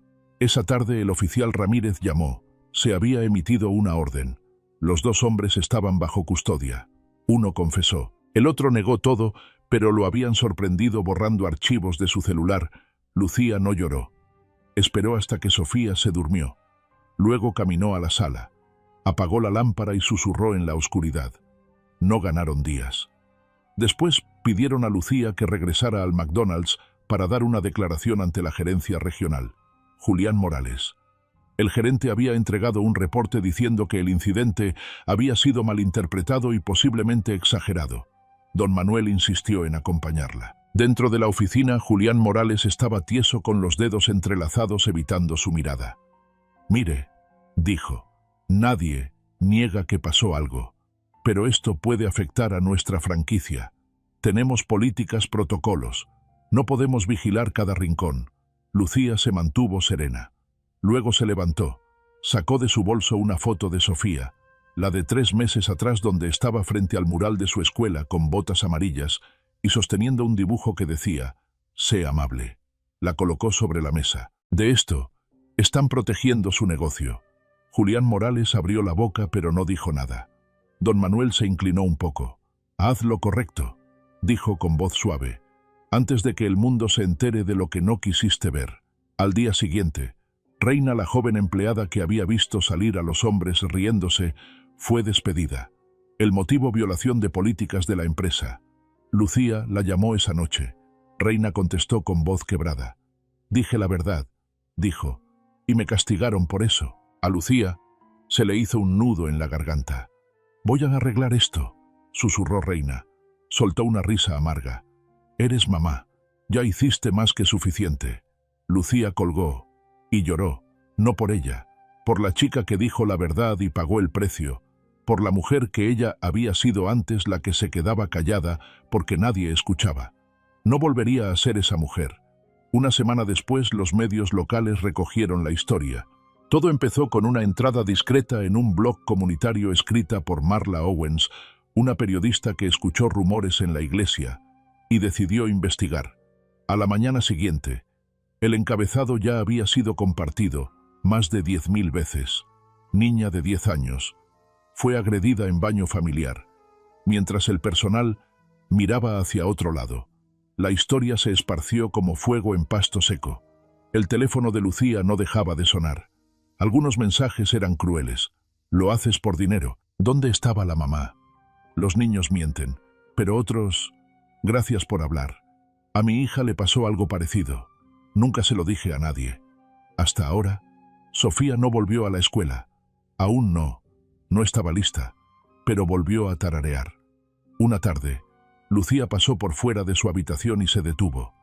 Esa tarde el oficial Ramírez llamó. Se había emitido una orden. Los 2 hombres estaban bajo custodia. Uno confesó. El otro negó todo, pero lo habían sorprendido borrando archivos de su celular. Lucía no lloró. Esperó hasta que Sofía se durmió. Luego caminó a la sala. Apagó la lámpara y susurró en la oscuridad. No ganaron días. Después pidieron a Lucía que regresara al McDonald's para dar una declaración ante la gerencia regional. Julián Morales. El gerente había entregado un reporte diciendo que el incidente había sido malinterpretado y posiblemente exagerado. Don Manuel insistió en acompañarla. Dentro de la oficina, Julián Morales estaba tieso con los dedos entrelazados evitando su mirada. «Mire», dijo, «nadie niega que pasó algo, pero esto puede afectar a nuestra franquicia. Tenemos políticas, protocolos. No podemos vigilar cada rincón». Lucía se mantuvo serena. Luego se levantó, sacó de su bolso una foto de Sofía, la de 3 meses atrás, donde estaba frente al mural de su escuela con botas amarillas y sosteniendo un dibujo que decía, «Sé amable». La colocó sobre la mesa. «De esto, están protegiendo su negocio». Julián Morales abrió la boca pero no dijo nada. Don Manuel se inclinó un poco. «Haz lo correcto», dijo con voz suave, «antes de que el mundo se entere de lo que no quisiste ver». Al día siguiente, Reina, la joven empleada que había visto salir a los hombres riéndose, fue despedida. El motivo: violación de políticas de la empresa. Lucía la llamó esa noche. Reina contestó con voz quebrada. «Dije la verdad», dijo, «y me castigaron por eso». A Lucía se le hizo un nudo en la garganta. «Voy a arreglar esto», susurró Reina. Soltó una risa amarga. «Eres mamá. Ya hiciste más que suficiente». Lucía colgó y lloró, no por ella, por la chica que dijo la verdad y pagó el precio, por la mujer que ella había sido antes, la que se quedaba callada porque nadie escuchaba. No volvería a ser esa mujer. Una semana después, los medios locales recogieron la historia. Todo empezó con una entrada discreta en un blog comunitario escrita por Marla Owens, una periodista que escuchó rumores en la iglesia y decidió investigar. A la mañana siguiente, el encabezado ya había sido compartido más de 10.000 veces. Niña de 10 años fue agredida en baño familiar, mientras el personal miraba hacia otro lado. La historia se esparció como fuego en pasto seco. El teléfono de Lucía no dejaba de sonar. Algunos mensajes eran crueles. «Lo haces por dinero». ¿Dónde estaba la mamá? «Los niños mienten». Pero otros: «Gracias por hablar. A mi hija le pasó algo parecido. Nunca se lo dije a nadie». Hasta ahora, Sofía no volvió a la escuela. Aún no estaba lista, pero volvió a tararear. Una tarde, Lucía pasó por fuera de su habitación y se detuvo.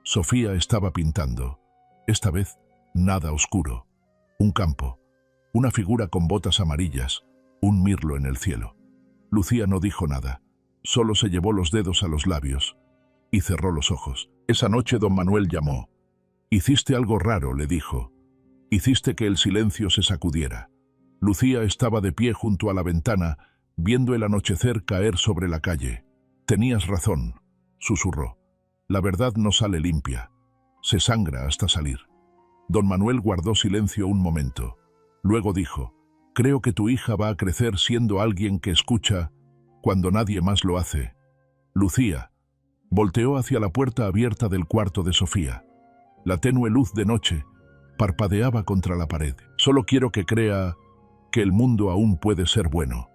Sofía estaba pintando. Esta vez, nada oscuro. Un campo, una figura con botas amarillas, un mirlo en el cielo. Lucía no dijo nada, solo se llevó los dedos a los labios y cerró los ojos. Esa noche don Manuel llamó. «Hiciste algo raro», le dijo. «Hiciste que el silencio se sacudiera». Lucía estaba de pie junto a la ventana, viendo el anochecer caer sobre la calle. «Tenías razón», susurró. «La verdad no sale limpia. Se sangra hasta salir». Don Manuel guardó silencio un momento. Luego dijo: «Creo que tu hija va a crecer siendo alguien que escucha cuando nadie más lo hace». Lucía volteó hacia la puerta abierta del cuarto de Sofía. La tenue luz de noche parpadeaba contra la pared. «Solo quiero que crea que el mundo aún puede ser bueno».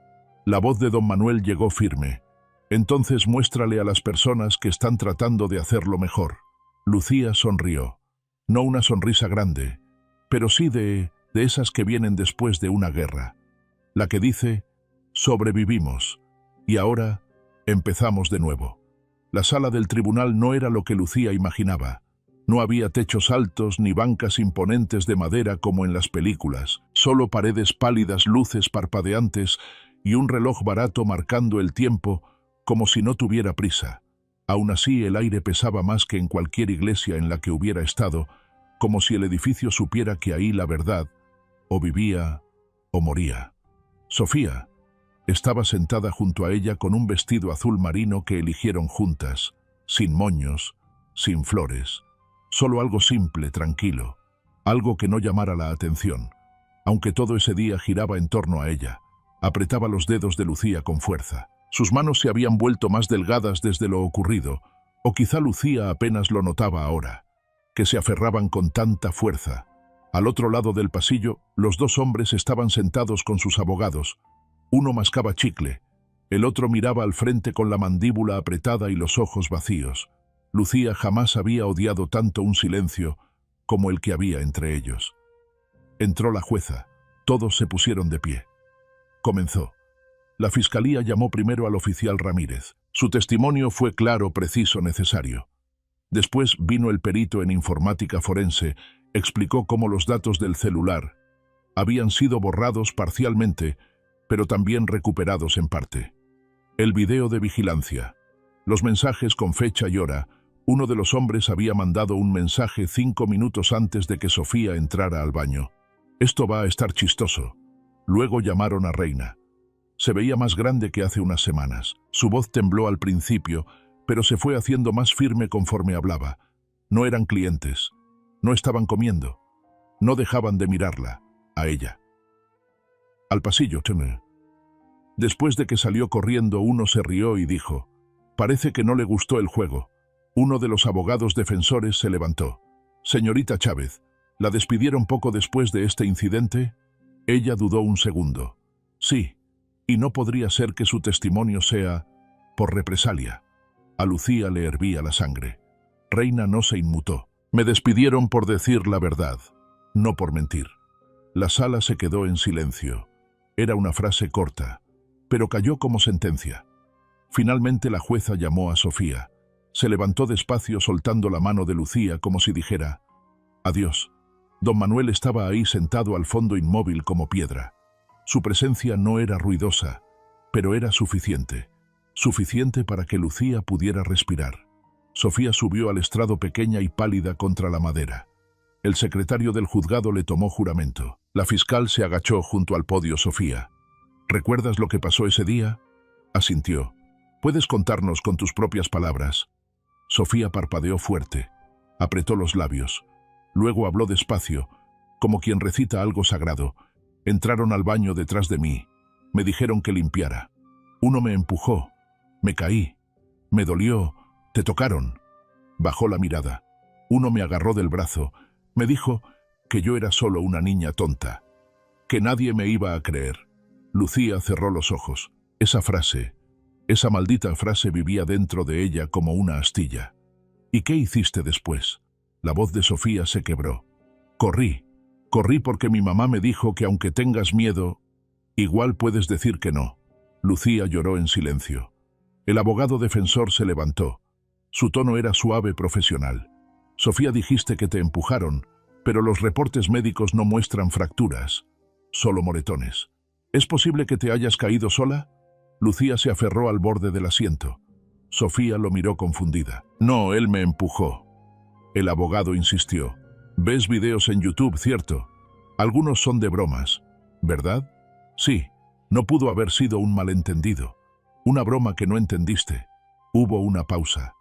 La voz de don Manuel llegó firme. «Entonces muéstrale a las personas que están tratando de hacerlo mejor». Lucía sonrió. No una sonrisa grande, pero sí de esas que vienen después de una guerra. La que dice: «Sobrevivimos, y ahora empezamos de nuevo». La sala del tribunal no era lo que Lucía imaginaba. No había techos altos ni bancas imponentes de madera como en las películas, solo paredes pálidas, luces parpadeantes y un reloj barato marcando el tiempo como si no tuviera prisa. Aún así, el aire pesaba más que en cualquier iglesia en la que hubiera estado, como si el edificio supiera que ahí la verdad o vivía o moría. Sofía estaba sentada junto a ella con un vestido azul marino que eligieron juntas, sin moños, sin flores. Solo algo simple, tranquilo, algo que no llamara la atención, aunque todo ese día giraba en torno a ella. Apretaba los dedos de Lucía con fuerza. Sus manos se habían vuelto más delgadas desde lo ocurrido, o quizá Lucía apenas lo notaba ahora, que se aferraban con tanta fuerza. Al otro lado del pasillo, los dos hombres estaban sentados con sus abogados. Uno mascaba chicle El otro miraba al frente con la mandíbula apretada y los ojos vacíos. Lucía jamás había odiado tanto un silencio como el que había entre ellos. Entró la jueza. Todos se pusieron de pie. Comenzó. La fiscalía llamó primero al oficial Ramírez. Su testimonio fue claro, preciso, necesario. Después vino el perito en informática forense, explicó cómo los datos del celular habían sido borrados parcialmente, pero también recuperados en parte. El video de vigilancia. Los mensajes con fecha y hora. Uno de los hombres había mandado un mensaje 5 minutos antes de que Sofía entrara al baño. Esto va a estar chistoso. Luego llamaron a Reina. Se veía más grande que hace unas semanas. Su voz tembló al principio, pero se fue haciendo más firme conforme hablaba. No eran clientes. No estaban comiendo. No dejaban de mirarla, a ella. Al pasillo. Después de que salió corriendo, uno se rió y dijo: «Parece que no le gustó el juego». Uno de los abogados defensores se levantó. «Señorita Chávez, ¿la despidieron poco después de este incidente?» Ella dudó un segundo. «Sí, y no podría ser que su testimonio sea por represalia». A Lucía le hervía la sangre. Reina no se inmutó. «Me despidieron por decir la verdad, no por mentir». La sala se quedó en silencio. Era una frase corta, pero cayó como sentencia. Finalmente la jueza llamó a Sofía. Se levantó despacio soltando la mano de Lucía como si dijera: «Adiós». Don Manuel estaba ahí sentado al fondo, inmóvil como piedra. Su presencia no era ruidosa, pero era suficiente. Suficiente para que Lucía pudiera respirar. Sofía subió al estrado pequeña y pálida contra la madera. El secretario del juzgado le tomó juramento. La fiscal se agachó junto al podio. «Sofía, ¿recuerdas lo que pasó ese día?» Asintió. «¿Puedes contarnos con tus propias palabras?» Sofía parpadeó fuerte. Apretó los labios. Luego habló despacio, como quien recita algo sagrado. «Entraron al baño detrás de mí. Me dijeron que limpiara. Uno me empujó. Me caí. Me dolió. Te tocaron». Bajó la mirada. Uno me agarró del brazo. Me dijo que yo era solo una niña tonta, que nadie me iba a creer. Lucía cerró los ojos. Esa frase, esa maldita frase vivía dentro de ella como una astilla. «¿Y qué hiciste después?» La voz de Sofía se quebró. «Corrí. Corrí porque mi mamá me dijo que aunque tengas miedo, igual puedes decir que no». Lucía lloró en silencio. El abogado defensor se levantó. Su tono era suave, profesional. «Sofía, dijiste que te empujaron, pero los reportes médicos no muestran fracturas, solo moretones. ¿Es posible que te hayas caído sola?» Lucía se aferró al borde del asiento. Sofía lo miró confundida. «No, él me empujó». El abogado insistió. «Ves videos en YouTube, ¿cierto? Algunos son de bromas, ¿verdad?» «Sí, no pudo haber sido un malentendido. Una broma que no entendiste». Hubo una pausa.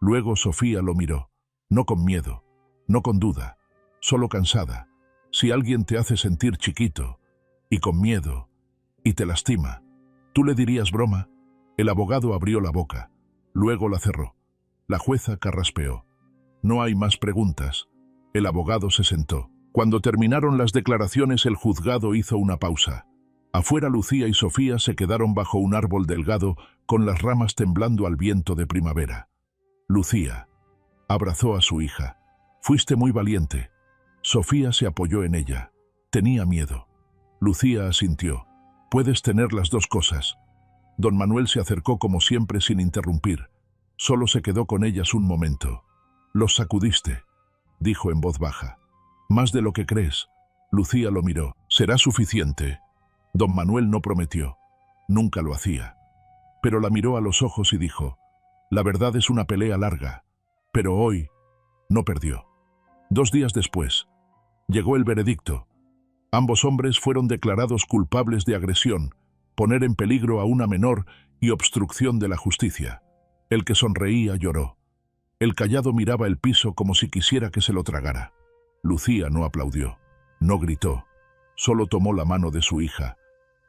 Luego Sofía lo miró. No con miedo, no con duda, solo cansada. Si alguien te hace sentir chiquito, y con miedo, y te lastima, ¿tú le dirías broma? El abogado abrió la boca, luego la cerró. La jueza carraspeó. «No hay más preguntas». El abogado se sentó. Cuando terminaron las declaraciones, el juzgado hizo una pausa. Afuera, Lucía y Sofía se quedaron bajo un árbol delgado, con las ramas temblando al viento de primavera. Lucía abrazó a su hija. «Fuiste muy valiente». Sofía se apoyó en ella. Tenía miedo. Lucía asintió. «Puedes tener las dos cosas». Don Manuel se acercó como siempre sin interrumpir. Solo se quedó con ellas un momento. «Los sacudiste», dijo en voz baja. «Más de lo que crees». Lucía lo miró. «¿Será suficiente?» Don Manuel no prometió. Nunca lo hacía. Pero la miró a los ojos y dijo: «La verdad es una pelea larga, pero hoy no perdió». 2 días después, llegó el veredicto. Ambos hombres fueron declarados culpables de agresión, poner en peligro a una menor y obstrucción de la justicia. El que sonreía lloró. El callado miraba el piso como si quisiera que se lo tragara. Lucía no aplaudió, no gritó, solo tomó la mano de su hija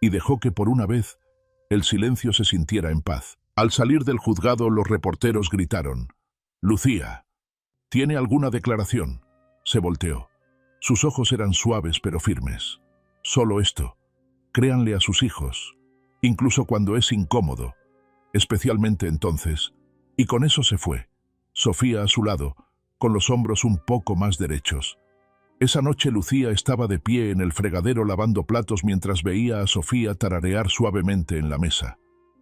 y dejó que por una vez el silencio se sintiera en paz. Al salir del juzgado, los reporteros gritaron: «Lucía, ¿tiene alguna declaración?» Se volteó. Sus ojos eran suaves pero firmes. «Solo esto. Créanle a sus hijos. incluso cuando es incómodo, especialmente entonces, y con eso se fue, Sofía a su lado, con los hombros un poco más derechos. Esa noche Lucía estaba de pie en el fregadero lavando platos mientras veía a Sofía tararear suavemente en la mesa.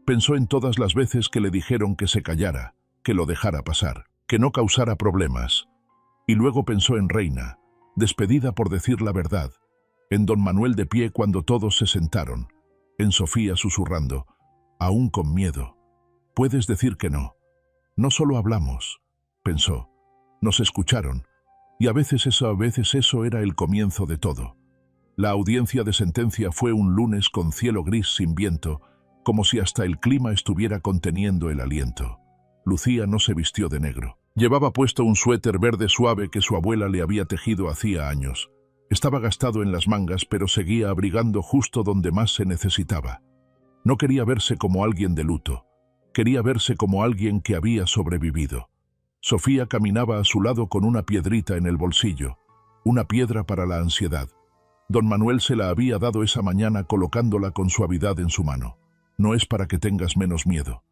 Pensó en todas las veces que le dijeron que se callara, que lo dejara pasar, que no causara problemas. Y luego pensó en Reina, despedida por decir la verdad, en don Manuel de pie cuando todos se sentaron, en Sofía susurrando, aún con miedo. Puedes decir que no. No solo hablamos, pensó. Nos escucharon. Y a veces eso era el comienzo de todo. La audiencia de sentencia fue un lunes con cielo gris sin viento, como si hasta el clima estuviera conteniendo el aliento. Lucía no se vistió de negro. Llevaba puesto un suéter verde suave que su abuela le había tejido hacía años. Estaba gastado en las mangas, pero seguía abrigando justo donde más se necesitaba. No quería verse como alguien de luto. Quería verse como alguien que había sobrevivido. Sofía caminaba a su lado con una piedrita en el bolsillo, una piedra para la ansiedad. Don Manuel se la había dado esa mañana colocándola con suavidad en su mano. No es para que tengas menos miedo,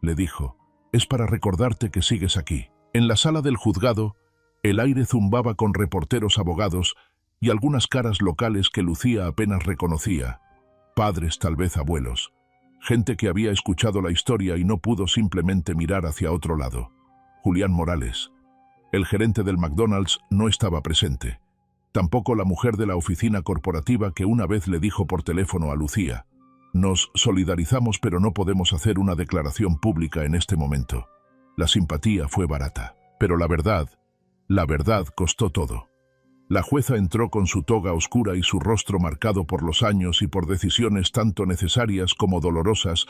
le dijo, es para recordarte que sigues aquí. En la sala del juzgado, el aire zumbaba con reporteros abogados y algunas caras locales que Lucía apenas reconocía, padres, tal vez abuelos, gente que había escuchado la historia y no pudo simplemente mirar hacia otro lado. Julián Morales, el gerente del McDonald's, no estaba presente. Tampoco la mujer de la oficina corporativa que una vez le dijo por teléfono a Lucía, nos solidarizamos pero no podemos hacer una declaración pública en este momento. La simpatía fue barata, pero la verdad costó todo. La jueza entró con su toga oscura y su rostro marcado por los años y por decisiones tanto necesarias como dolorosas.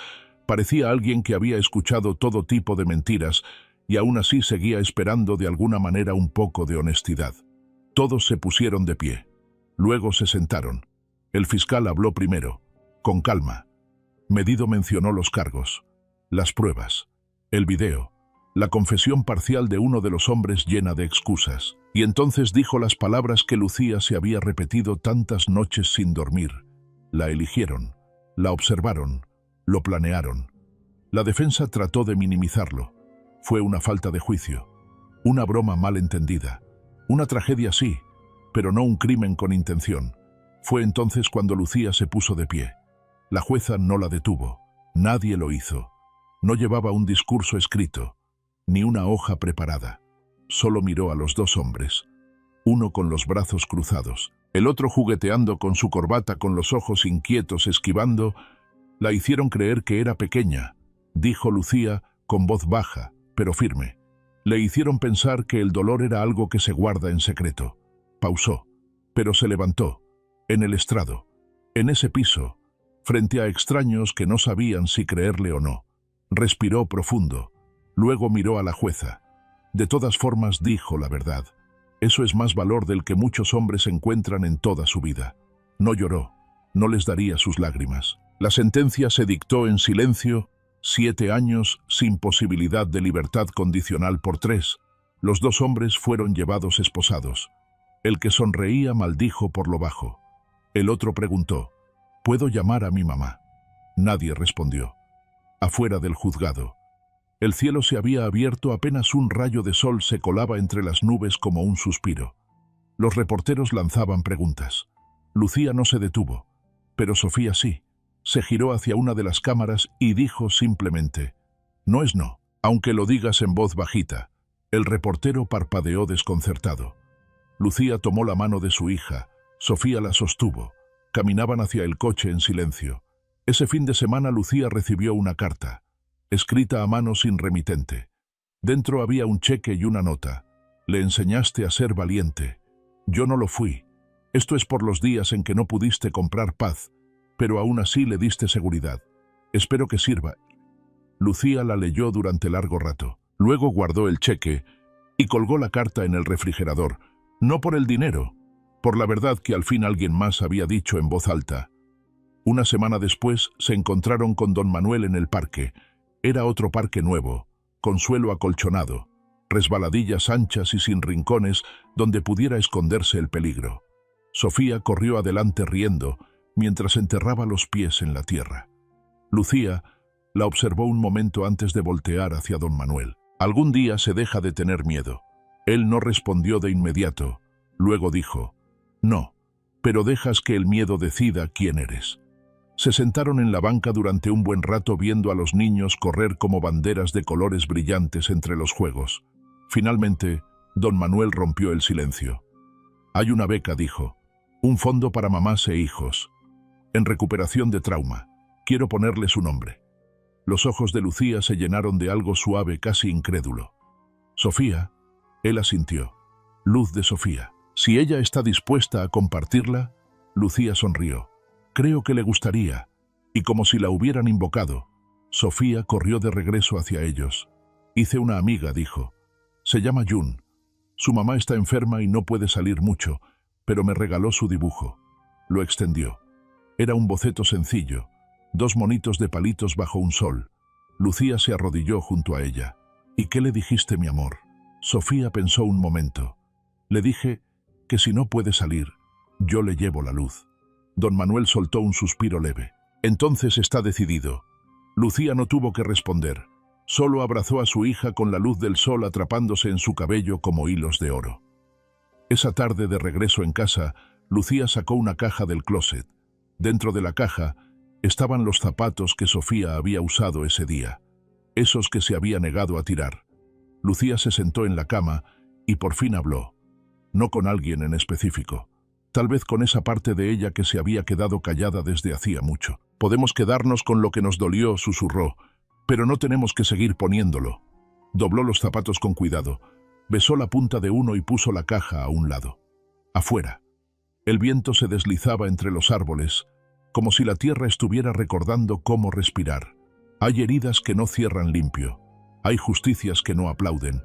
Parecía alguien que había escuchado todo tipo de mentiras y aún así seguía esperando de alguna manera un poco de honestidad. Todos se pusieron de pie. Luego se sentaron. El fiscal habló primero, con calma. Medido mencionó los cargos, las pruebas, el video, la confesión parcial de uno de los hombres llena de excusas, y entonces dijo las palabras que Lucía se había repetido tantas noches sin dormir. La eligieron, la observaron, lo planearon. La defensa trató de minimizarlo. Fue una falta de juicio, una broma mal entendida, una tragedia sí, pero no un crimen con intención. Fue entonces cuando Lucía se puso de pie. La jueza no la detuvo, nadie lo hizo. No llevaba un discurso escrito, ni una hoja preparada. Solo miró a los dos hombres, uno con los brazos cruzados, el otro jugueteando con su corbata con los ojos inquietos esquivando. La hicieron creer que era pequeña, dijo Lucía con voz baja, pero firme. Le hicieron pensar que el dolor era algo que se guarda en secreto. Pausó, pero se levantó, en el estrado, en ese piso, frente a extraños que no sabían si creerle o no. Respiró profundo, luego miró a la jueza. De todas formas dijo la verdad. Eso es más valor del que muchos hombres encuentran en toda su vida. No lloró, no les daría sus lágrimas. La sentencia se dictó en silencio, 7 años sin posibilidad de libertad condicional por 3. Los dos hombres fueron llevados esposados. El que sonreía maldijo por lo bajo. El otro preguntó, ¿puedo llamar a mi mamá? Nadie respondió. Afuera del juzgado. El cielo se había abierto, apenas un rayo de sol se colaba entre las nubes como un suspiro. Los reporteros lanzaban preguntas. Lucía no se detuvo, pero Sofía sí. Se giró hacia una de las cámaras y dijo simplemente, no es no, aunque lo digas en voz bajita. El reportero parpadeó desconcertado. Lucía tomó la mano de su hija, Sofía la sostuvo. Caminaban hacia el coche en silencio. Ese fin de semana Lucía recibió una carta, escrita a mano sin remitente. Dentro había un cheque y una nota. Le enseñaste a ser valiente. Yo no lo fui. Esto es por los días en que no pudiste comprar paz, pero aún así le diste seguridad. Espero que sirva. Lucía la leyó durante largo rato. Luego guardó el cheque y colgó la carta en el refrigerador. No por el dinero, por la verdad que al fin alguien más había dicho en voz alta. Una semana después se encontraron con don Manuel en el parque. Era otro parque nuevo, con suelo acolchonado, resbaladillas anchas y sin rincones donde pudiera esconderse el peligro. Sofía corrió adelante riendo, mientras enterraba los pies en la tierra. Lucía la observó un momento antes de voltear hacia don Manuel. Algún día se deja de tener miedo. Él no respondió de inmediato. Luego dijo, no, pero dejas que el miedo decida quién eres. Se sentaron en la banca durante un buen rato viendo a los niños correr como banderas de colores brillantes entre los juegos. Finalmente, don Manuel rompió el silencio. Hay una beca, dijo. Un fondo para mamás e hijos. En recuperación de trauma. Quiero ponerle su nombre. Los ojos de Lucía se llenaron de algo suave, casi incrédulo. Sofía, él asintió. Luz de Sofía. Si ella está dispuesta a compartirla, Lucía sonrió. Creo que le gustaría. Y como si la hubieran invocado, Sofía corrió de regreso hacia ellos. Hice una amiga, dijo. Se llama Jun. Su mamá está enferma y no puede salir mucho, pero me regaló su dibujo. Lo extendió. Era un boceto sencillo. 2 monitos de palitos bajo un sol. Lucía se arrodilló junto a ella. ¿Y qué le dijiste, mi amor? Sofía pensó un momento. Le dije que si no puede salir, yo le llevo la luz. Don Manuel soltó un suspiro leve. Entonces está decidido. Lucía no tuvo que responder. Solo abrazó a su hija con la luz del sol atrapándose en su cabello como hilos de oro. Esa tarde de regreso en casa, Lucía sacó una caja del closet. Dentro de la caja estaban los zapatos que Sofía había usado ese día, esos que se había negado a tirar. Lucía se sentó en la cama y por fin habló. No con alguien en específico. Tal vez con esa parte de ella que se había quedado callada desde hacía mucho. Podemos quedarnos con lo que nos dolió, susurró, pero no tenemos que seguir poniéndolo. Dobló los zapatos con cuidado, besó la punta de uno y puso la caja a un lado. Afuera. El viento se deslizaba entre los árboles, como si la tierra estuviera recordando cómo respirar. Hay heridas que no cierran limpio, hay justicias que no aplauden,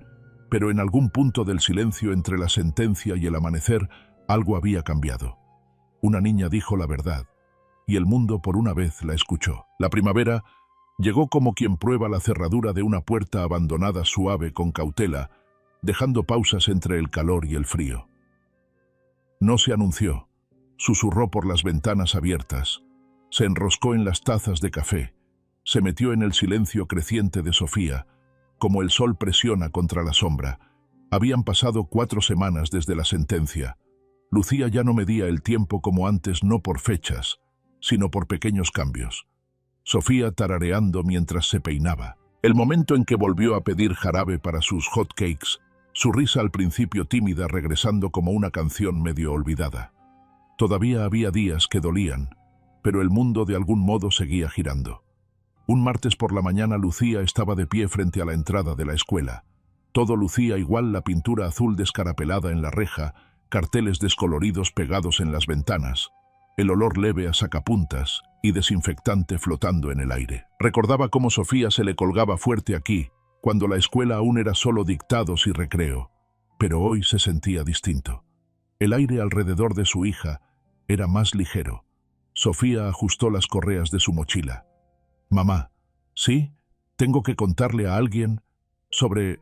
pero en algún punto del silencio entre la sentencia y el amanecer, algo había cambiado. Una niña dijo la verdad, y el mundo por una vez la escuchó. La primavera llegó como quien prueba la cerradura de una puerta abandonada suave con cautela, dejando pausas entre el calor y el frío. No se anunció. Susurró por las ventanas abiertas. Se enroscó en las tazas de café. Se metió en el silencio creciente de Sofía, como el sol presiona contra la sombra. Habían pasado 4 semanas desde la sentencia. Lucía ya no medía el tiempo como antes, no por fechas, sino por pequeños cambios. Sofía tarareando mientras se peinaba. El momento en que volvió a pedir jarabe para sus hot cakes, su risa al principio tímida regresando como una canción medio olvidada. Todavía había días que dolían, pero el mundo de algún modo seguía girando. Un martes por la mañana Lucía estaba de pie frente a la entrada de la escuela. Todo lucía igual, la pintura azul descarapelada en la reja, carteles descoloridos pegados en las ventanas, el olor leve a sacapuntas y desinfectante flotando en el aire. Recordaba cómo Sofía se le colgaba fuerte aquí, cuando la escuela aún era solo dictados y recreo, pero hoy se sentía distinto. El aire alrededor de su hija era más ligero. Sofía ajustó las correas de su mochila. «Mamá, ¿sí? ¿Tengo que contarle a alguien sobre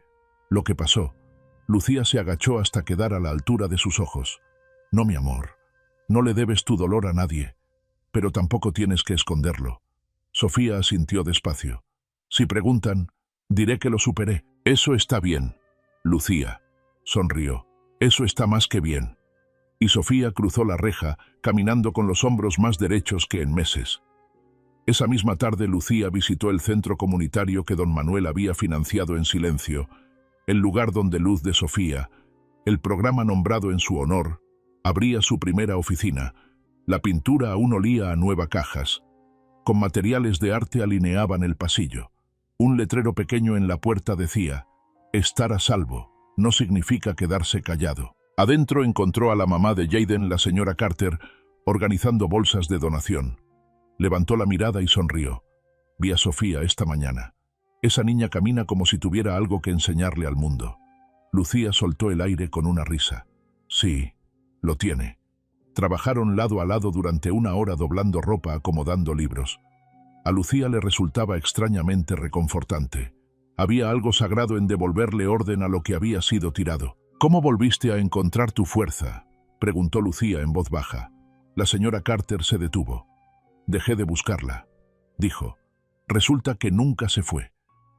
lo que pasó?» Lucía se agachó hasta quedar a la altura de sus ojos. «No, mi amor, no le debes tu dolor a nadie, pero tampoco tienes que esconderlo». Sofía asintió despacio. «Si preguntan, diré que lo superé». «Eso está bien». Lucía sonrió. «Eso está más que bien». Y Sofía cruzó la reja, caminando con los hombros más derechos que en meses. Esa misma tarde Lucía visitó el centro comunitario que don Manuel había financiado en silencio, el lugar donde Luz de Sofía, el programa nombrado en su honor, abría su primera oficina. La pintura aún olía a nueva cajas. Con materiales de arte alineaban el pasillo. Un letrero pequeño en la puerta decía: «Estar a salvo no significa quedarse callado». Adentro encontró a la mamá de Jaden, la señora Carter, organizando bolsas de donación. Levantó la mirada y sonrió. «Vi a Sofía esta mañana. Esa niña camina como si tuviera algo que enseñarle al mundo». Lucía soltó el aire con una risa. «Sí, lo tiene». Trabajaron lado a lado durante 1 hora doblando ropa, acomodando libros. A Lucía le resultaba extrañamente reconfortante. Había algo sagrado en devolverle orden a lo que había sido tirado. «¿Cómo volviste a encontrar tu fuerza?», preguntó Lucía en voz baja. La señora Carter se detuvo. «Dejé de buscarla», dijo. Resulta que nunca se fue.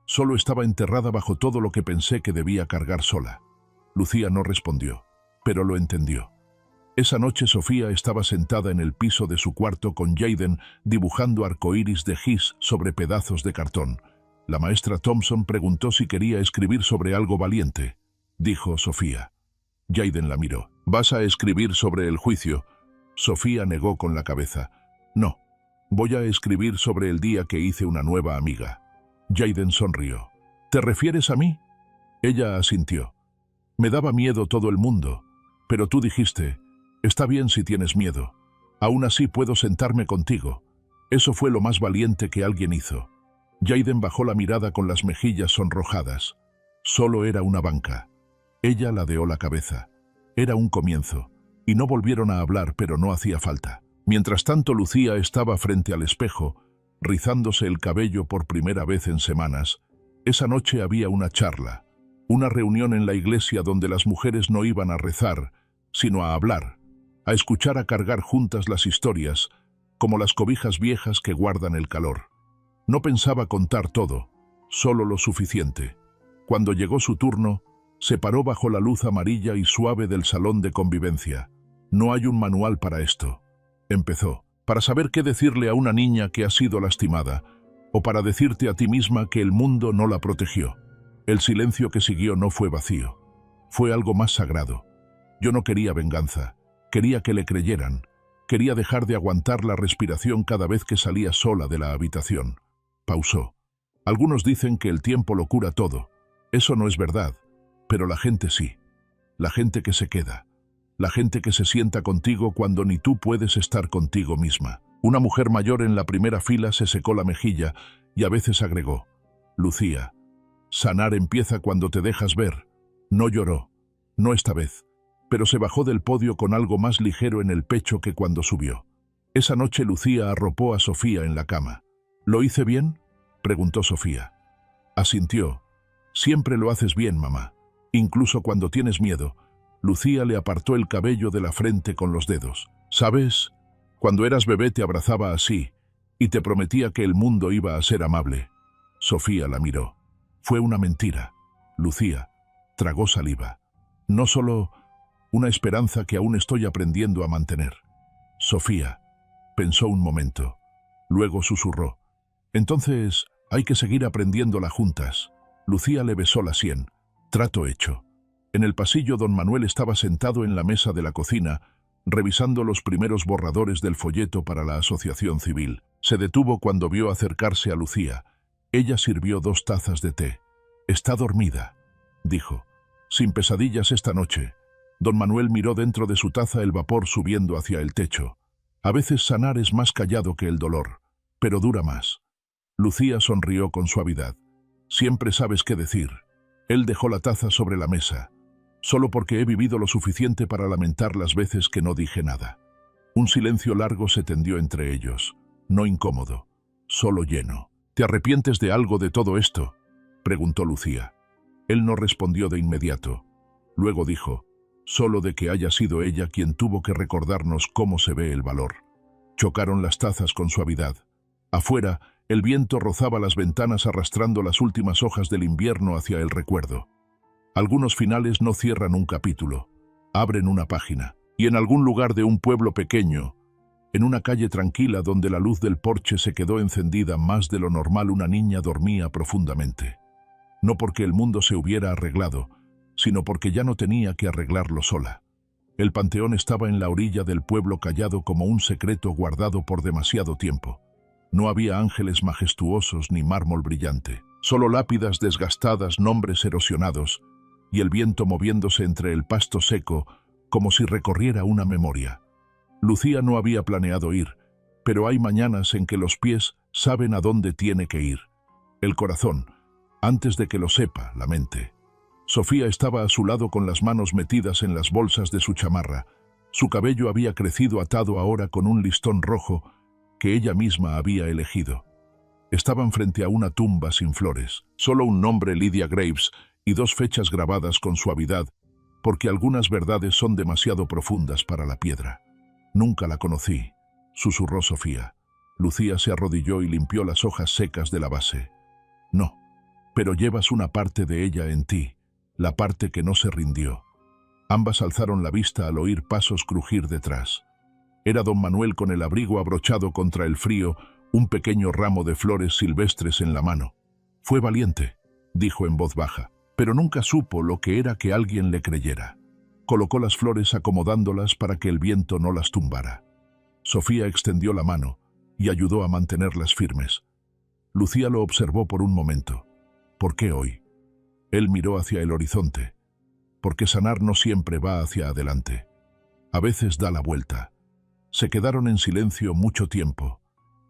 Solo estaba enterrada bajo todo lo que pensé que debía cargar sola. Lucía no respondió, pero lo entendió. Esa noche Sofía estaba sentada en el piso de su cuarto con Jayden dibujando arcoíris de gis sobre pedazos de cartón. La maestra Thompson preguntó si quería escribir sobre algo valiente. Dijo Sofía. Jayden la miró. ¿Vas a escribir sobre el juicio? Sofía negó con la cabeza. No, voy a escribir sobre el día que hice una nueva amiga. Jayden sonrió. ¿Te refieres a mí? Ella asintió. Me daba miedo todo el mundo, pero tú dijiste, está bien si tienes miedo. Aún así puedo sentarme contigo. Eso fue lo más valiente que alguien hizo. Jayden bajó la mirada con las mejillas sonrojadas. Solo era una banca. Ella ladeó la cabeza. Era un comienzo, y no volvieron a hablar, pero no hacía falta. Mientras tanto, Lucía estaba frente al espejo, rizándose el cabello por primera vez en semanas. Esa noche había una charla, una reunión en la iglesia donde las mujeres no iban a rezar, sino a hablar, a escuchar, a cargar juntas las historias, como las cobijas viejas que guardan el calor. No pensaba contar todo, solo lo suficiente. Cuando llegó su turno, se paró bajo la luz amarilla y suave del salón de convivencia. No hay un manual para esto, empezó, para saber qué decirle a una niña que ha sido lastimada, o para decirte a ti misma que el mundo no la protegió. El silencio que siguió no fue vacío, fue algo más sagrado. Yo no quería venganza, quería que le creyeran, quería dejar de aguantar la respiración cada vez que salía sola de la habitación. Pausó. Algunos dicen que el tiempo lo cura todo. Eso no es verdad, pero la gente sí. La gente que se queda. La gente que se sienta contigo cuando ni tú puedes estar contigo misma. Una mujer mayor en la primera fila se secó la mejilla y a veces agregó, Lucía, sanar empieza cuando te dejas ver. No lloró, no esta vez, pero se bajó del podio con algo más ligero en el pecho que cuando subió. Esa noche Lucía arropó a Sofía en la cama. ¿Lo hice bien?, preguntó Sofía. Asintió. Siempre lo haces bien, mamá, incluso cuando tienes miedo. Lucía le apartó el cabello de la frente con los dedos. ¿Sabes? Cuando eras bebé te abrazaba así y te prometía que el mundo iba a ser amable. Sofía la miró. Fue una mentira. Lucía tragó saliva. No solo una esperanza que aún estoy aprendiendo a mantener. Sofía pensó un momento. Luego susurró. Entonces hay que seguir aprendiéndola juntas. Lucía le besó la sien. Trato hecho. En el pasillo don Manuel estaba sentado en la mesa de la cocina, revisando los primeros borradores del folleto para la asociación civil. Se detuvo cuando vio acercarse a Lucía. Ella sirvió 2 tazas de té. Está dormida, dijo. Sin pesadillas esta noche. Don Manuel miró dentro de su taza el vapor subiendo hacia el techo. A veces sanar es más callado que el dolor, pero dura más. Lucía sonrió con suavidad. Siempre sabes qué decir. Él dejó la taza sobre la mesa. Solo porque he vivido lo suficiente para lamentar las veces que no dije nada. Un silencio largo se tendió entre ellos. No incómodo, solo lleno. ¿Te arrepientes de algo de todo esto?, preguntó Lucía. Él no respondió de inmediato. Luego dijo, solo de que haya sido ella quien tuvo que recordarnos cómo se ve el valor. Chocaron las tazas con suavidad. Afuera, el viento rozaba las ventanas arrastrando las últimas hojas del invierno hacia el recuerdo. Algunos finales no cierran un capítulo, abren una página. Y en algún lugar de un pueblo pequeño, en una calle tranquila donde la luz del porche se quedó encendida más de lo normal, una niña dormía profundamente. No porque el mundo se hubiera arreglado, sino porque ya no tenía que arreglarlo sola. El panteón estaba en la orilla del pueblo, callado como un secreto guardado por demasiado tiempo. No había ángeles majestuosos ni mármol brillante, solo lápidas desgastadas, nombres erosionados, y el viento moviéndose entre el pasto seco como si recorriera una memoria. Lucía no había planeado ir, pero hay mañanas en que los pies saben a dónde tiene que ir. El corazón, antes de que lo sepa la mente. Sofía estaba a su lado con las manos metidas en las bolsas de su chamarra. Su cabello había crecido atado ahora con un listón rojo que ella misma había elegido. Estaban frente a una tumba sin flores, solo un nombre, Lydia Graves, y 2 fechas grabadas con suavidad, porque algunas verdades son demasiado profundas para la piedra. Nunca la conocí, susurró Sofía. Lucía se arrodilló y limpió las hojas secas de la base. No, pero llevas una parte de ella en ti, la parte que no se rindió. Ambas alzaron la vista al oír pasos crujir detrás. Era don Manuel con el abrigo abrochado contra el frío, un pequeño ramo de flores silvestres en la mano. Fue valiente, dijo en voz baja, pero nunca supo lo que era que alguien le creyera. Colocó las flores acomodándolas para que el viento no las tumbara. Sofía extendió la mano y ayudó a mantenerlas firmes. Lucía lo observó por un momento. ¿Por qué hoy? Él miró hacia el horizonte. Porque sanar no siempre va hacia adelante. A veces da la vuelta. Se quedaron en silencio mucho tiempo.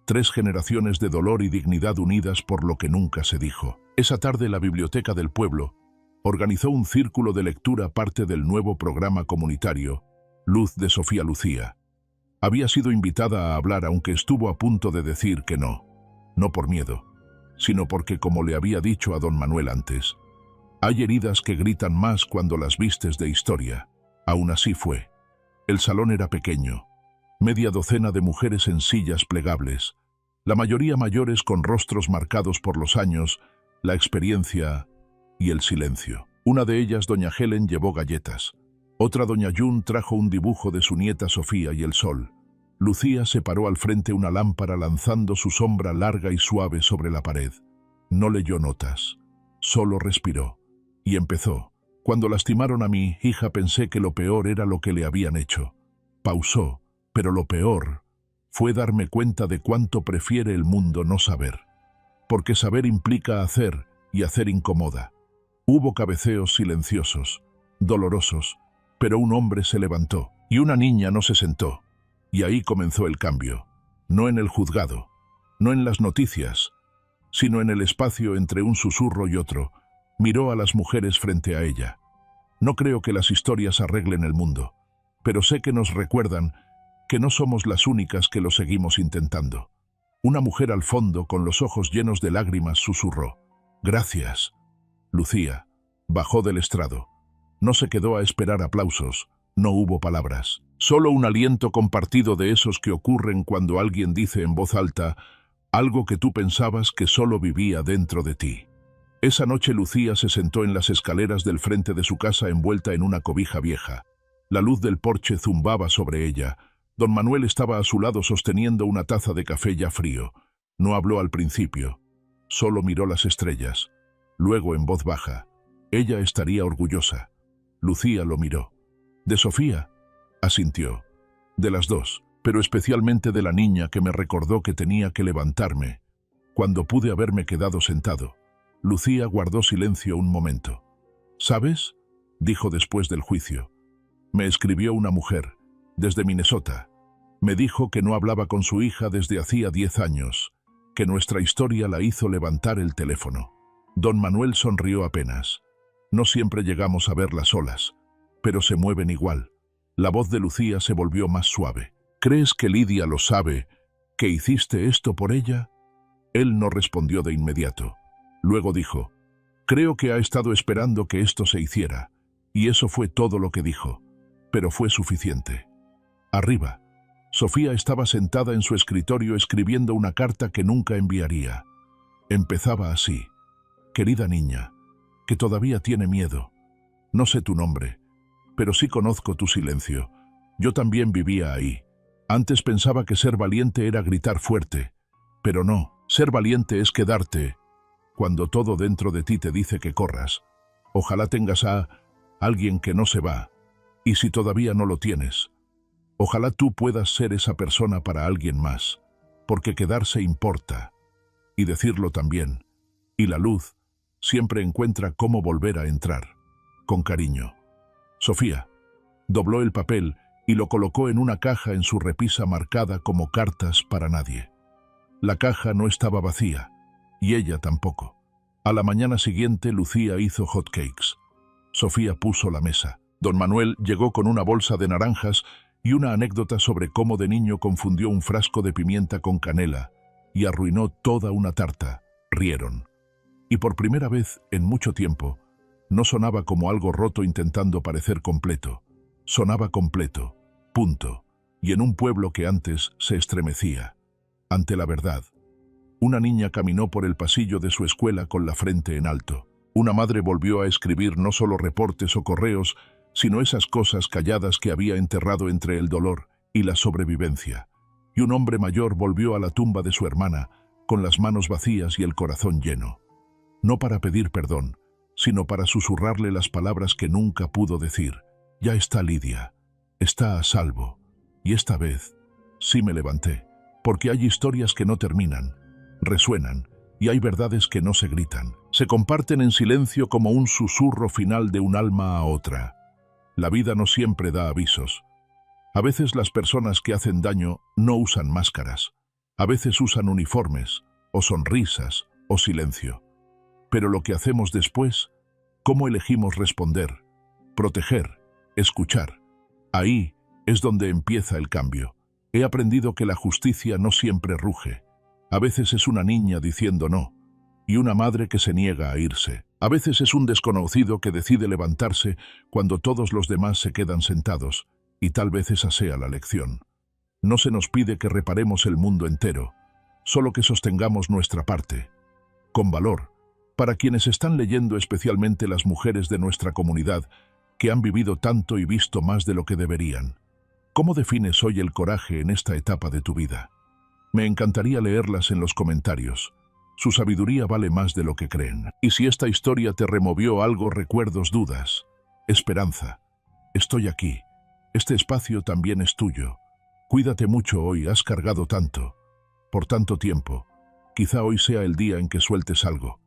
3 generaciones de dolor y dignidad unidas por lo que nunca se dijo. Esa tarde la biblioteca del pueblo organizó un círculo de lectura parte del nuevo programa comunitario, Luz de Sofía Lucía. Había sido invitada a hablar aunque estuvo a punto de decir que no. No por miedo, sino porque, como le había dicho a don Manuel antes, hay heridas que gritan más cuando las vistes de historia. Aún así fue. El salón era pequeño. Media docena de mujeres en sillas plegables, la mayoría mayores con rostros marcados por los años, la experiencia y el silencio. Una de ellas, doña Helen, llevó galletas. Otra, doña Jun, trajo un dibujo de su nieta Sofía y el sol. Lucía separó al frente una lámpara lanzando su sombra larga y suave sobre la pared. No leyó notas, solo respiró. Y empezó. Cuando lastimaron a mi hija pensé que lo peor era lo que le habían hecho. Pausó, pero lo peor fue darme cuenta de cuánto prefiere el mundo no saber. Porque saber implica hacer, y hacer incomoda. Hubo cabeceos silenciosos, dolorosos, pero un hombre se levantó, y una niña no se sentó. Y ahí comenzó el cambio. No en el juzgado, no en las noticias, sino en el espacio entre un susurro y otro. Miró a las mujeres frente a ella. No creo que las historias arreglen el mundo, pero sé que nos recuerdan que no somos las únicas que lo seguimos intentando. Una mujer al fondo, con los ojos llenos de lágrimas, susurró: «Gracias». Lucía bajó del estrado. No se quedó a esperar aplausos, no hubo palabras. Solo un aliento compartido de esos que ocurren cuando alguien dice en voz alta algo que tú pensabas que solo vivía dentro de ti. Esa noche Lucía se sentó en las escaleras del frente de su casa envuelta en una cobija vieja. La luz del porche zumbaba sobre ella. Don Manuel estaba a su lado sosteniendo una taza de café ya frío. No habló al principio, solo miró las estrellas. Luego, en voz baja: «Ella estaría orgullosa». Lucía lo miró. «¿De Sofía?», asintió. «De las dos, pero especialmente de la niña que me recordó que tenía que levantarme, cuando pude haberme quedado sentado». Lucía guardó silencio un momento. «¿Sabes?», dijo después del juicio. «Me escribió una mujer, desde Minnesota. Me dijo que no hablaba con su hija desde hacía 10 años, que nuestra historia la hizo levantar el teléfono». Don Manuel sonrió apenas. «No siempre llegamos a verlas solas, pero se mueven igual». La voz de Lucía se volvió más suave. «¿Crees que Lidia lo sabe, que hiciste esto por ella?». Él no respondió de inmediato. Luego dijo: «Creo que ha estado esperando que esto se hiciera». Y eso fue todo lo que dijo, pero fue suficiente. Arriba, Sofía estaba sentada en su escritorio escribiendo una carta que nunca enviaría. Empezaba así: «Querida niña, que todavía tiene miedo. No sé tu nombre, pero sí conozco tu silencio. Yo también vivía ahí. Antes pensaba que ser valiente era gritar fuerte, pero no, ser valiente es quedarte cuando todo dentro de ti te dice que corras. Ojalá tengas a alguien que no se va, y si todavía no lo tienes, ojalá tú puedas ser esa persona para alguien más, porque quedarse importa, y decirlo también, y la luz siempre encuentra cómo volver a entrar». Con cariño. Sofía dobló el papel y lo colocó en una caja en su repisa marcada como cartas para nadie. La caja no estaba vacía, y ella tampoco. A la mañana siguiente Lucía hizo hotcakes. Sofía puso la mesa. Don Manuel llegó con una bolsa de naranjas y una anécdota sobre cómo de niño confundió un frasco de pimienta con canela y arruinó toda una tarta. Rieron. Y por primera vez en mucho tiempo, no sonaba como algo roto intentando parecer completo. Sonaba completo. Punto. Y en un pueblo que antes se estremecía. ante la verdad. Una niña caminó por el pasillo de su escuela con la frente en alto. Una madre volvió a escribir no solo reportes o correos, sino esas cosas calladas que había enterrado entre el dolor y la sobrevivencia. Y un hombre mayor volvió a la tumba de su hermana, con las manos vacías y el corazón lleno. No para pedir perdón, sino para susurrarle las palabras que nunca pudo decir. Ya está Lidia, está a salvo. Y esta vez sí me levanté, porque hay historias que no terminan, resuenan, y hay verdades que no se gritan. Se comparten en silencio como un susurro final de un alma a otra. La vida no siempre da avisos. A veces las personas que hacen daño no usan máscaras. A veces usan uniformes, o sonrisas, o silencio. Pero lo que hacemos después, cómo elegimos responder, proteger, escuchar. Ahí es donde empieza el cambio. He aprendido que la justicia no siempre ruge. A veces es una niña diciendo no, y una madre que se niega a irse. A veces es un desconocido que decide levantarse cuando todos los demás se quedan sentados, y tal vez esa sea la lección. No se nos pide que reparemos el mundo entero, solo que sostengamos nuestra parte. Con valor, para quienes están leyendo, especialmente las mujeres de nuestra comunidad, que han vivido tanto y visto más de lo que deberían. ¿Cómo defines hoy el coraje en esta etapa de tu vida? Me encantaría leerlas en los comentarios. Su sabiduría vale más de lo que creen. Y si esta historia te removió algo, recuerdos, dudas, esperanza, estoy aquí. Este espacio también es tuyo. Cuídate mucho hoy, has cargado tanto, por tanto tiempo. Quizá hoy sea el día en que sueltes algo.